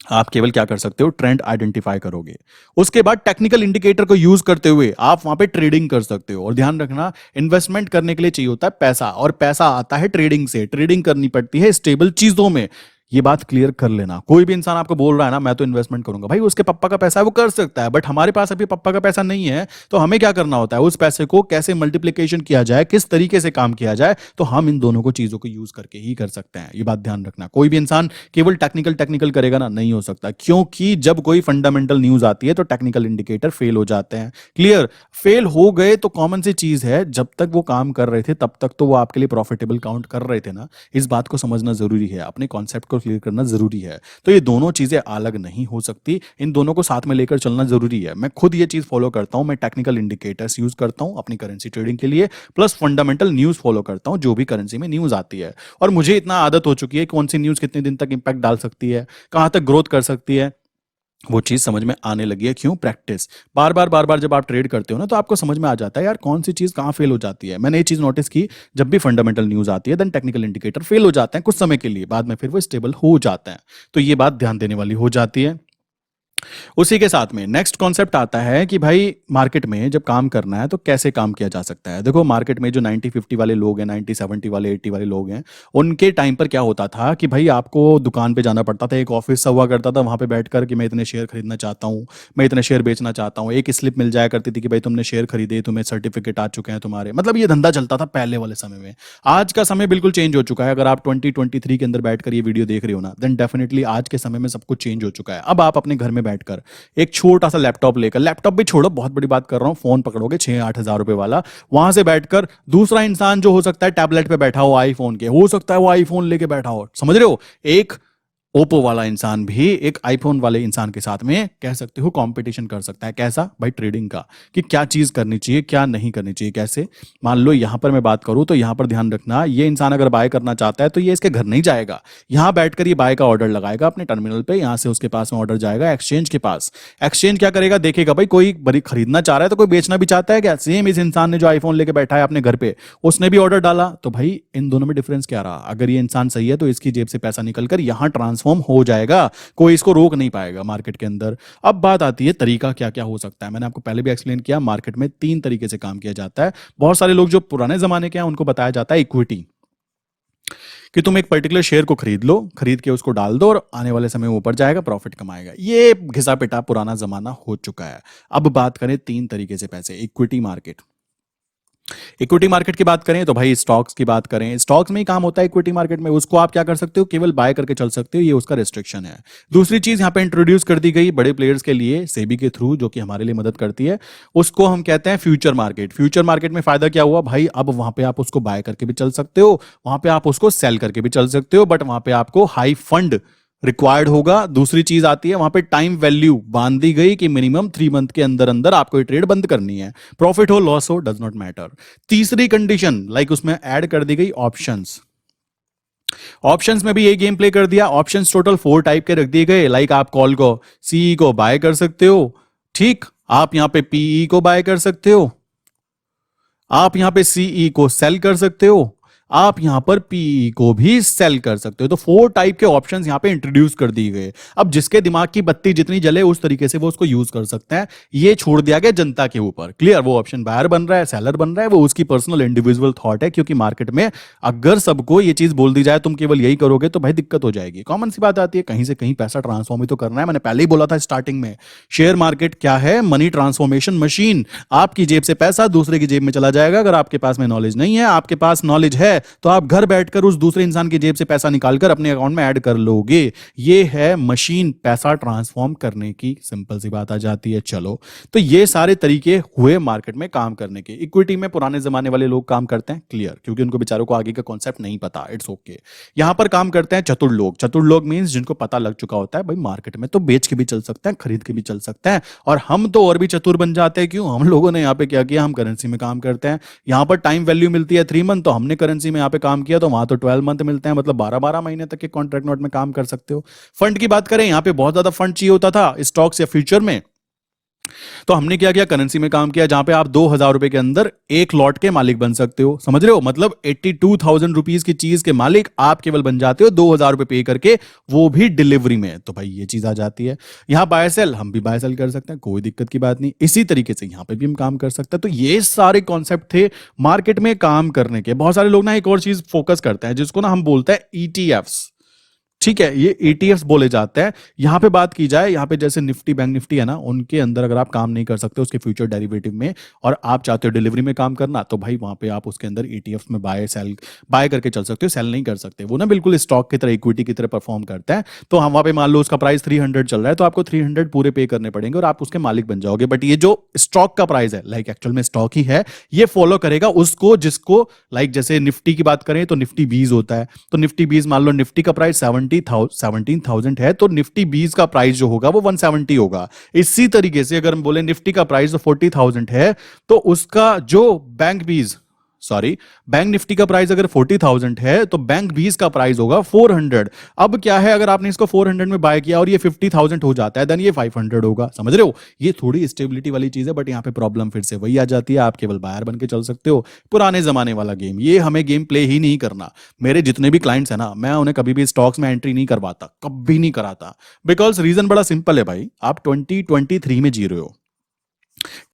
आप केवल क्या कर सकते हो, ट्रेंड आइडेंटिफाई करोगे। उसके बाद टेक्निकल इंडिकेटर को यूज करते हुए आप वहां पे ट्रेडिंग कर सकते हो। और ध्यान रखना, इन्वेस्टमेंट करने के लिए चाहिए होता है पैसा, और पैसा आता है ट्रेडिंग से। ट्रेडिंग करनी पड़ती है स्टेबल चीजों में। ये बात क्लियर कर लेना। कोई भी इंसान आपको बोल रहा है ना मैं तो इन्वेस्टमेंट करूंगा, भाई उसके पापा का पैसा है वो कर सकता है, बट हमारे पास अभी पापा का पैसा नहीं है, तो हमें क्या करना होता है, उस पैसे को कैसे मल्टीप्लिकेशन किया जाए, किस तरीके से काम किया जाए, तो हम इन दोनों को चीजों को यूज करके ही कर सकते हैं। ये बात ध्यान रखना। कोई भी इंसान केवल टेक्निकल टेक्निकल करेगा ना, नहीं हो सकता, क्योंकि जब कोई फंडामेंटल न्यूज आती है तो टेक्निकल इंडिकेटर फेल हो जाते हैं। क्लियर, फेल हो गए तो कॉमन सी चीज है, जब तक वो काम कर रहे थे तब तक तो वो आपके लिए प्रॉफिटेबल काउंट कर रहे थे ना। इस बात को समझना जरूरी है, अपने कॉन्सेप्ट को क्लियर करना जरूरी है। तो ये दोनों चीजें अलग नहीं हो सकती, इन दोनों को साथ में लेकर चलना जरूरी है। मैं खुद ये चीज फॉलो करता हूं, मैं टेक्निकल इंडिकेटर्स यूज करता हूं अपनी करेंसी ट्रेडिंग के लिए, प्लस फंडामेंटल न्यूज फॉलो करता हूं जो भी करेंसी में न्यूज आती है। और मुझे इतना आदत हो चुकी है कौन सी न्यूज कितने दिन तक इंपैक्ट डाल सकती है, कहां तक ग्रोथ कर सकती है, वो चीज समझ में आने लगी है। क्यों, प्रैक्टिस। बार बार जब आप ट्रेड करते हो ना तो आपको समझ में आ जाता है यार कौन सी चीज कहां फेल हो जाती है। मैंने ये चीज नोटिस की, जब भी फंडामेंटल न्यूज आती है देन टेक्निकल इंडिकेटर फेल हो जाते हैं कुछ समय के लिए, बाद में फिर वो स्टेबल हो जाते हैं। तो ये बात ध्यान देने वाली हो जाती है। उसी के साथ में नेक्स्ट कॉन्सेप्ट आता है कि भाई मार्केट में जब काम करना है तो कैसे काम किया जा सकता है। देखो मार्केट में जो 90-50 वाले लोग हैं, 90-70 वाले, 80 वाले लोग हैं, उनके टाइम पर क्या होता था कि भाई आपको दुकान पे जाना पड़ता था, एक ऑफिस सा हुआ करता था, वहां पे बैठकर कि मैं इतने शेयर खरीदना चाहता हूँ, मैं इतने शेयर बेचना चाहता हूँ, एक स्लिप मिल जाया करती थी कि भाई तुमने शेयर खरीदे, तुम्हें सर्टिफिकेट आ चुके हैं तुम्हारे, मतलब ये धंधा चलता था पहले वाले समय में। आज का समय बिल्कुल चेंज हो चुका है। अगर आप 2023 के अंदर बैठकर ये वीडियो देख रहे हो ना, देन डेफिनेटली आज के समय में सब कुछ चेंज हो चुका है। अब आप अपने घर में बैठकर एक छोटा सा लैपटॉप लेकर, लैपटॉप भी छोड़ो, बहुत बड़ी बात कर रहा हूं, फोन पकड़ोगे 6-8 हजार रुपए वाला, वहां से बैठकर दूसरा इंसान जो हो सकता है टैबलेट पे बैठा हो, आईफोन के, हो सकता है वो आईफोन लेके बैठा हो, समझ रहे हो, एक ओप्पो वाला इंसान भी एक आईफोन वाले इंसान के साथ में कह सकते हो कंपटीशन कर सकता है। कैसा भाई, ट्रेडिंग का, कि क्या चीज करनी चाहिए क्या नहीं करनी चाहिए। कैसे, मान लो यहां पर मैं बात करूं तो यहां पर ध्यान रखना, ये इंसान अगर बाय करना चाहता है तो ये इसके घर नहीं जाएगा, यहां बैठकर ये बाय का ऑर्डर लगाएगा अपने टर्मिनल पे, यहां से उसके पास में ऑर्डर जाएगा एक्सचेंज के पास। एक्सचेंज क्या करेगा, देखेगा भाई कोई बड़ी खरीदना चाह रहा है तो कोई बेचना भी चाहता है क्या, सेम इस इंसान ने जो आईफोन लेके बैठा है अपने घर पे, उसने भी ऑर्डर डाला, तो भाई इन दोनों में डिफरेंस क्या रहा। अगर ये इंसान सही है तो इसकी जेब से पैसा निकलकर यहां ट्रांसफॉर्म हो जाएगा, कोई इसको रोक नहीं पाएगा मार्केट के अंदर। अब बात आती है तरीका क्या क्या हो सकता है। मैंने आपको पहले भी एक्सप्लेन किया, मार्केट में 3 तरीके से काम किया जाता है। बहुत सारे लोग जो पुराने जमाने के हैं उनको बताया जाता है इक्विटी, कि तुम एक पर्टिकुलर शेयर को खरीद लो, खरीद के उसको डाल दो और आने वाले समय में ऊपर जाएगा, प्रॉफिट कमाएगा। ये घिसा पिटा पुराना जमाना हो चुका है। अब बात करें 3 तरीके से पैसे, इक्विटी मार्केट। इक्विटी मार्केट की बात करें तो भाई स्टॉक्स की बात करें, स्टॉक्स में ही काम होता है इक्विटी मार्केट में, उसको आप क्या कर सकते हो, केवल बाय करके चल सकते हो, ये उसका रिस्ट्रिक्शन है। दूसरी चीज यहां पे इंट्रोड्यूस कर दी गई बड़े प्लेयर्स के लिए सेबी के थ्रू, जो कि हमारे लिए मदद करती है, उसको हम कहते हैं फ्यूचर मार्केट। फ्यूचर मार्केट में फायदा क्या हुआ भाई, अब वहां पे आप उसको बाय करके भी चल सकते हो, वहां पे आप उसको सेल करके भी चल सकते हो, बट वहां पे आपको हाई फंड रिक्वायर्ड होगा। दूसरी चीज आती है वहां पे टाइम वैल्यू बांध दी गई कि मिनिमम 3 मंथ के अंदर अंदर आपको ये ट्रेड बंद करनी है, प्रॉफिट हो लॉस हो डज नॉट मैटर। तीसरी कंडीशन लाइक उसमें ऐड कर दी गई ऑप्शंस। ऑप्शंस में भी ये गेम प्ले कर दिया। ऑप्शंस टोटल 4 टाइप के रख दिए गए, लाइक आप कॉल को सीई को बाय कर सकते हो, ठीक, आप यहां पे पीई को बाय कर सकते हो, आप यहां पे सीई को सेल कर सकते हो, आप यहां पर पीई को भी सेल कर सकते हो। तो 4 टाइप के ऑप्शंस यहां पे इंट्रोड्यूस कर दिए गए। अब जिसके दिमाग की बत्ती जितनी जले उस तरीके से वो उसको यूज कर सकते हैं, ये छोड़ दिया गया जनता के ऊपर। क्लियर? वो ऑप्शन बायर बन रहा है, सेलर बन रहा है, वो उसकी पर्सनल इंडिविजुअल थॉट है, क्योंकि मार्केट में अगर सबको ये चीज बोल दी जाए तुम केवल यही करोगे तो भाई दिक्कत हो जाएगी। कॉमन सी बात आती है, कहीं से कहीं पैसा ट्रांसफॉर्म ही तो करना है। मैंने पहले ही बोला था स्टार्टिंग में, शेयर मार्केट क्या है? Money transformation machine. आपकी जेब से पैसा दूसरे की जेब में चला जाएगा। अगर आपके पास में नॉलेज नहीं है, आपके पास नॉलेज है तो आप घर बैठकर उस दूसरे इंसान की जेब से पैसा निकालकर अपने अकाउंट में ऐड कर लोगे। ये है मशीन पैसा ट्रांसफॉर्म करने की। सिंपल सी बात आ जाती है। चलो, तो ये सारे तरीके हुए मार्केट में काम करने के। इक्विटी में पुराने जमाने वाले लोग काम करते हैं, क्लियर, क्योंकि उनको बेचारों को आगे का कॉन्सेप्ट नहीं पता। It's okay. यहां पर काम करते हैं चतुर लोग। चतुर लोग मींस जिनको पता लग चुका होता है भाई मार्केट में तो बेच के भी चल सकते हैं, खरीद के भी चल सकते हैं। और हम तो और भी चतुर बन जाते हैं। क्यों? हम लोगों ने यहाँ पे क्या किया, हम करेंसी में काम करते हैं। यहाँ पर टाइम वैल्यू मिलती है 3 मंथ, तो हमने करेंसी में यहाँ पे काम किया तो वहां तो 12 मंथ मिलते हैं, मतलब 12-12 महीने तक के कॉन्ट्रैक्ट नोट में काम कर सकते हो। फंड की बात करें, यहाँ पे बहुत ज्यादा फंड चाहिए होता था स्टॉक्स या फ्यूचर में, तो हमने क्या किया, करेंसी में काम किया, जहां पे आप 2,000 रुपए के अंदर एक लॉट के मालिक बन सकते हो। समझ रहे हो? मतलब 82,000 रुपीज की चीज के मालिक आप केवल बन जाते हो 2,000 रुपए पे करके, वो भी डिलीवरी में। तो भाई ये चीज आ जाती है। यहां बाय सेल, हम भी बाय सेल कर सकते हैं, कोई दिक्कत की बात नहीं। इसी तरीके से यहां पे भी हम काम कर सकते हैं। तो ये सारे कॉन्सेप्ट थे मार्केट में काम करने के। बहुत सारे लोग ना एक और चीज फोकस करते हैं जिसको ना हम बोलते हैं ईटीएफ्स। ठीक है, ये ईटीएफ्स बोले जाते हैं। यहां पे बात की जाए, यहां पे जैसे निफ्टी, बैंक निफ्टी है ना, उनके अंदर अगर आप काम नहीं कर सकते उसके फ्यूचर डेरिवेटिव में, और आप चाहते हो डिलीवरी में काम करना, तो भाई वहां पे आप उसके अंदर ईटीएफ्स में बाय करके चल सकते हो, सेल नहीं कर सकते। वो ना बिल्कुल स्टॉक की तरह, इक्विटी की तरह परफॉर्म करता है। तो हम वहां पे मान लो उसका प्राइस 300 चल रहा है, तो आपको 300 पूरे पे करने पड़ेंगे और आप उसके मालिक बन जाओगे। बट ये जो स्टॉक का प्राइस है, लाइक एक्चुअल में स्टॉक ही है, ये फॉलो करेगा उसको जिसको, लाइक जैसे निफ्टी की बात करें तो निफ्टी 20 होता है, तो निफ्टी 20 मान लो निफ्टी का प्राइस 17,000 है, तो निफ्टी 20 का प्राइस जो होगा वो 170 होगा। इसी तरीके से अगर हम बोले निफ्टी का प्राइस तो 40,000 है, तो उसका जो बैंक निफ्टी का प्राइस अगर 40,000 है तो बैंक 20 का प्राइस होगा 400। अब क्या है, अगर आपने इसको 400 में बाय किया और ये 50,000 हो जाता है, देन ये 500 होगा। समझ रहे हो? ये थोड़ी स्टेबिलिटी वाली चीज है। बट यहां पे प्रॉब्लम फिर से वही आ जाती है, आप केवल बायर बन के चल सकते हो। पुराने जमाने वाला गेम, ये हमें गेम प्ले ही नहीं करना। मेरे जितने भी क्लाइंट्स है ना, मैं उन्हें कभी भी स्टॉक्स में एंट्री नहीं करवाता, कभी नहीं कराता। बिकॉज रीजन बड़ा सिंपल है भाई, आप 2023 में जी रहे हो,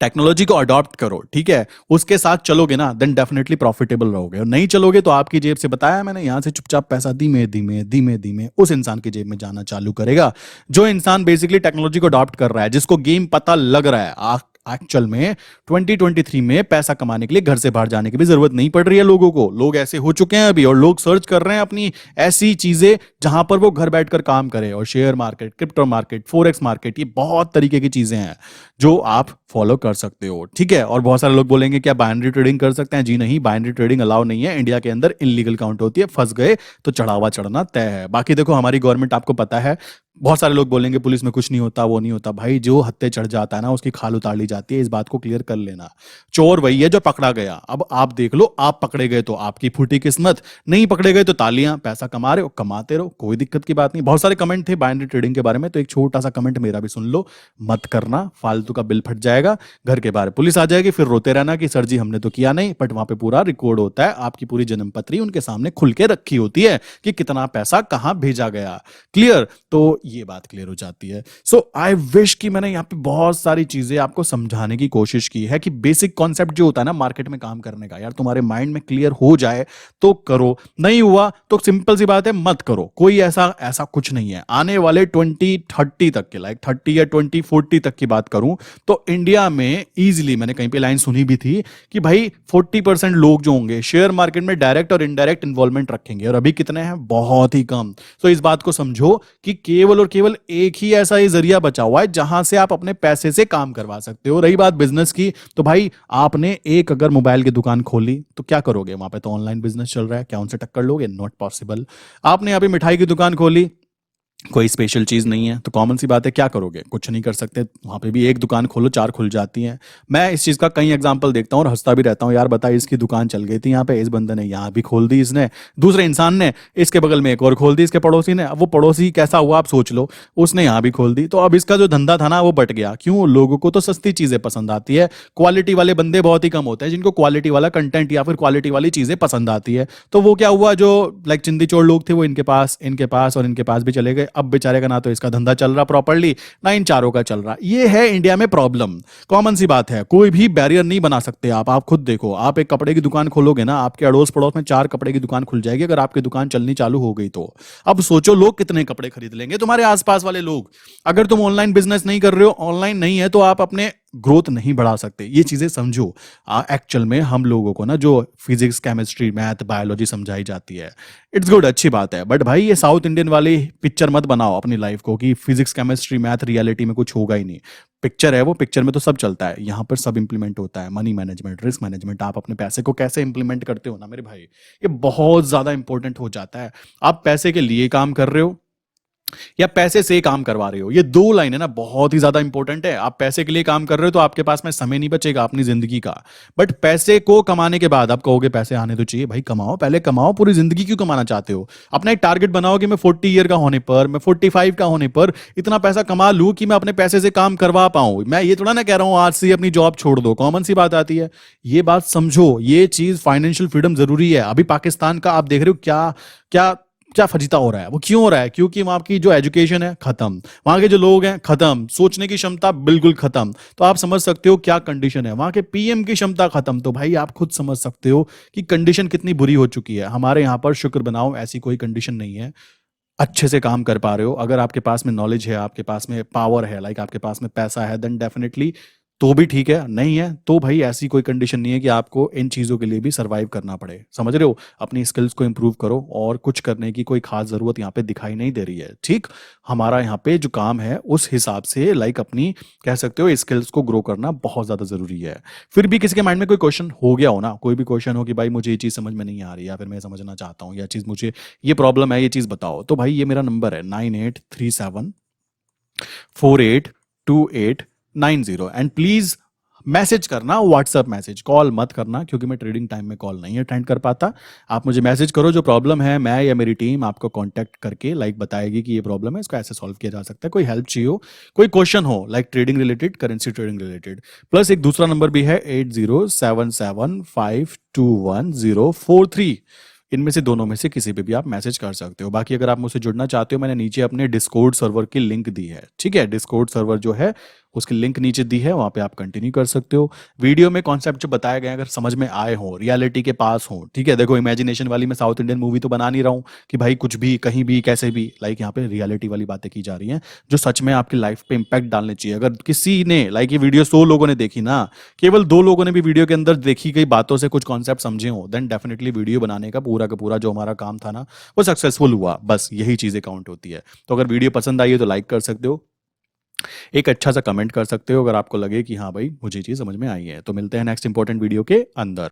टेक्नोलॉजी को अडॉप्ट करो, ठीक है, उसके साथ चलोगे ना, देन डेफिनेटली प्रॉफिटेबल रहोगे। और नहीं चलोगे तो आपकी जेब से, बताया मैंने, यहां से चुपचाप पैसा धीमे धीमे धीमे धीमे उस इंसान की जेब में जाना चालू करेगा, जो इंसान बेसिकली टेक्नोलॉजी को अडॉप्ट कर रहा है, जिसको गेम पता लग रहा है। एक्चुअल में 2023 में पैसा कमाने के लिए घर से बाहर जाने की भी जरूरत नहीं पड़ रही है लोगों को। लोग ऐसे हो चुके हैं अभी, और लोग सर्च कर रहे हैं अपनी ऐसी चीजें जहां पर वो घर बैठकर काम करें। और share market, crypto market, forex market, ये बहुत तरीके की चीजें हैं जो आप फॉलो कर सकते हो, ठीक है। और बहुत सारे लोग बोलेंगे क्या बाइनरी ट्रेडिंग कर सकते हैं? जी नहीं, बाइनरी ट्रेडिंग अलाउ नहीं है, इंडिया के अंदर इलीगल काउंट होती है। फंस गए तो चढ़ावा चढ़ना तय है। बाकी देखो, हमारी गवर्नमेंट आपको पता है, बहुत सारे लोग बोलेंगे पुलिस में कुछ नहीं होता, वो नहीं होता। भाई जो हत्थे चढ़ जाता है ना, उसकी खाल उतार ली जाती है। इस बात को क्लियर कर लेना। चोर वही है जो पकड़ा गया। अब आप देख लो, आप पकड़े गए तो आपकी फूटी किस्मत, नहीं पकड़े गए तो तालियां। पैसा कमा रहे हो, कमाते रहो, कोई दिक्कत की बात नहीं। बहुत सारे कमेंट थे बाइनरी ट्रेडिंग के बारे में, तो एक छोटा सा कमेंट मेरा भी सुन लो, मत करना, फालतू का बिल फट जाएगा, घर के बाहर पुलिस आ जाएगी, फिर रोते रहना कि सर जी हमने तो किया नहीं। बट वहां पे पूरा रिकॉर्ड होता है, आपकी पूरी जन्म पत्री उनके सामने खुल के रखी होती है कि कितना पैसा कहां भेजा गया। क्लियर? तो ये बात क्लियर हो जाती है। सो आई विश कि मैंने यहाँ पे बहुत सारी चीजें आपको समझाने की कोशिश की है कि बेसिक कॉन्सेप्ट जो होता है ना मार्केट में काम करने का, यार तुम्हारे माइंड में क्लियर हो जाए तो करो, नहीं हुआ तो सिंपल सी बात है, मत करो। कोई ऐसा कुछ नहीं है। आने वाले 2030 तक के, लाइक 30 या 2040 तक की बात करूं तो इंडिया में इजीली, मैंने कहीं पे लाइन सुनी भी थी कि भाई 40% लोग जो होंगे शेयर मार्केट में डायरेक्ट और इनडायरेक्ट इन्वॉल्वमेंट रखेंगे। और अभी कितने हैं? बहुत ही कम। तो इस बात को समझो कि केवल और केवल एक ही ऐसा ही जरिया बचा हुआ है जहां से आप अपने पैसे से काम करवा सकते हो। रही बात बिजनेस की, तो भाई आपने एक अगर मोबाइल की दुकान खोली तो क्या करोगे? वहां पे तो ऑनलाइन बिजनेस चल रहा है, क्या उनसे टक्कर लोगे? Not possible. आपने अभी मिठाई की दुकान खोली, कोई स्पेशल चीज़ नहीं है, तो कॉमन सी बात है, क्या करोगे? कुछ नहीं कर सकते। वहाँ पे भी एक दुकान खोलो, 4 खुल जाती हैं। मैं इस चीज़ का कई एग्ज़ाम्पल देखता हूँ और हँसता भी रहता हूँ, यार बता, इसकी दुकान चल गई थी यहाँ पे, इस बंदे ने यहाँ भी खोल दी, इसने, दूसरे इंसान ने इसके बगल में एक और खोल दी, इसके पड़ोसी ने। अब वो पड़ोसी कैसा हुआ आप सोच लो, उसने यहाँ भी खोल दी। तो अब इसका जो धंधा था ना वो बँट गया। क्यों? लोगों को तो सस्ती चीज़ें पसंद आती है, क्वालिटी वाले बंदे बहुत ही कम होते हैं जिनको क्वालिटी वाला कंटेंट या फिर क्वालिटी वाली चीज़ें पसंद आती है। तो वो क्या हुआ, जो लाइक चिंदी चोर लोग थे वो इनके पास और इनके पास भी चले गए। अब बेचारे का ना तो इसका धंधा चल रहा प्रॉपर्ली, ना इन चारों का चल रहा। ये है इंडिया में प्रॉब्लम। कॉमन सी बात है, कोई भी बैरियर नहीं बना सकते आप खुद देखो। आप एक कपड़े की दुकान खोलोगे ना, आपके अड़ोस पड़ोस में 4 कपड़े की दुकान खुल जाएगी अगर आपकी दुकान चलनी चालू हो गई तो। अब सोचो लोग कितने कपड़े खरीद लेंगे, तुम्हारे आसपास वाले लोग। अगर तुम ऑनलाइन बिजनेस नहीं कर रहे हो, ऑनलाइन नहीं है, तो आप अपने ग्रोथ नहीं बढ़ा सकते। ये चीजें समझो। एक्चुअल में हम लोगों को ना जो फिजिक्स, केमिस्ट्री, मैथ, बायोलॉजी समझाई जाती है, इट्स गुड, अच्छी बात है, बट भाई ये साउथ इंडियन वाली पिक्चर मत बनाओ अपनी लाइफ को कि फिजिक्स, केमिस्ट्री, मैथ रियलिटी में कुछ होगा ही नहीं। पिक्चर है वो, पिक्चर में तो सब चलता है, यहाँ पर सब इंप्लीमेंट होता है। मनी मैनेजमेंट, रिस्क मैनेजमेंट, आप अपने पैसे को कैसे इंप्लीमेंट करते हो ना मेरे भाई, ये बहुत ज्यादा इंपॉर्टेंट हो जाता है। आप पैसे के लिए काम कर रहे हो या पैसे से काम करवा रहे हो, ये 2 लाइन है ना, बहुत ही ज्यादा इंपॉर्टेंट है। आप पैसे के लिए काम कर रहे हो तो आपके पास में समय नहीं बचेगा अपनी जिंदगी का। बट पैसे को कमाने के बाद आप कहोगे पैसे आने तो चाहिए, भाई कमाओ, पहले कमाओ। पूरी जिंदगी क्यों कमाना चाहते हो? अपना एक टारगेट बनाओ कि मैं 40 ईयर का होने पर, मैं 45 का होने पर इतना पैसा कमा लूं कि मैं अपने पैसे से काम करवा पाऊं। मैं ये थोड़ा ना कह रहा हूं आज से अपनी जॉब छोड़ दो, कॉमन सी बात आती है। ये बात समझो, ये चीज फाइनेंशियल फ्रीडम जरूरी है। अभी पाकिस्तान का आप देख रहे हो क्या क्या क्या फजीता हो रहा है। वो क्यों हो रहा है? क्योंकि वहां की जो एजुकेशन है खत्म, वहां के जो लोग हैं खत्म, सोचने की क्षमता बिल्कुल खत्म। तो आप समझ सकते हो क्या कंडीशन है। वहां के पीएम की क्षमता खत्म। तो भाई आप खुद समझ सकते हो कि कंडीशन कितनी बुरी हो चुकी है। हमारे यहाँ पर शुक्र बनाओ ऐसी कोई कंडीशन नहीं है, अच्छे से काम कर पा रहे हो। अगर आपके पास में नॉलेज है, आपके पास में पावर है, लाइक आपके पास में पैसा है, देन डेफिनेटली तो भी ठीक है। नहीं है तो भाई ऐसी कोई कंडीशन नहीं है कि आपको इन चीज़ों के लिए भी सर्वाइव करना पड़े। समझ रहे हो? अपनी स्किल्स को इंप्रूव करो और कुछ करने की कोई खास ज़रूरत यहाँ पे दिखाई नहीं दे रही है। ठीक, हमारा यहाँ पे जो काम है उस हिसाब से लाइक अपनी कह सकते हो स्किल्स को ग्रो करना बहुत ज़्यादा ज़रूरी है। फिर भी किसी के माइंड में कोई क्वेश्चन हो गया हो ना, कोई भी क्वेश्चन हो कि भाई मुझे ये चीज़ समझ में नहीं आ रही, या फिर मैं समझना चाहता हूँ, या चीज़ मुझे ये प्रॉब्लम है, ये चीज़ बताओ, तो भाई ये मेरा नंबर है 9837482890। एंड प्लीज मैसेज करना, व्हाट्सएप मैसेज, कॉल मत करना, क्योंकि मैं ट्रेडिंग टाइम में कॉल नहीं अटेंड कर पाता। आप मुझे मैसेज करो, जो प्रॉब्लम है मैं या मेरी टीम आपको कांटेक्ट करके लाइक बताएगी कि ये प्रॉब्लम है, इसको ऐसे सॉल्व किया जा सकता है। कोई हेल्प चाहिए हो, कोई क्वेश्चन हो like trading related, currency trading related. Plus एक दूसरा नंबर भी है 8077521043। इनमें से दोनों में से किसी पे भी आप मैसेज कर सकते हो। बाकी अगर आप मुझसे जुड़ना चाहते हो, मैंने नीचे अपने डिस्कॉर्ड सर्वर की लिंक दी है। ठीक है, डिस्कॉर्ड सर्वर जो है उसकी लिंक नीचे दी है, वहां पे आप कंटिन्यू कर सकते हो। वीडियो में कॉन्सेप्ट जो बताया गया अगर समझ में आए हो, रियलिटी के पास हो, ठीक है। देखो इमेजिनेशन वाली मैं साउथ इंडियन मूवी तो बना नहीं रहा हूँ कि भाई कुछ भी कहीं भी कैसे भी, लाइक यहाँ पे रियलिटी वाली बातें की जा रही हैं जो सच में आपकी लाइफ पे इंपैक्ट डालने चाहिए। अगर किसी ने लाइक ये वीडियो 100 लोगों ने देखी ना, केवल 2 लोगों ने भी वीडियो के अंदर देखी गई बातों से कुछ कॉन्सेप्ट समझे हो, देन डेफिनेटली वीडियो बनाने का पूरा जो हमारा काम था ना वो सक्सेसफुल हुआ। बस यही चीजें काउंट होती है। तो अगर वीडियो पसंद आई है तो लाइक कर सकते हो, एक अच्छा सा कमेंट कर सकते हो अगर आपको लगे कि हाँ भाई मुझे चीज समझ में आई है। तो मिलते हैं नेक्स्ट इंपॉर्टेंट वीडियो के अंदर।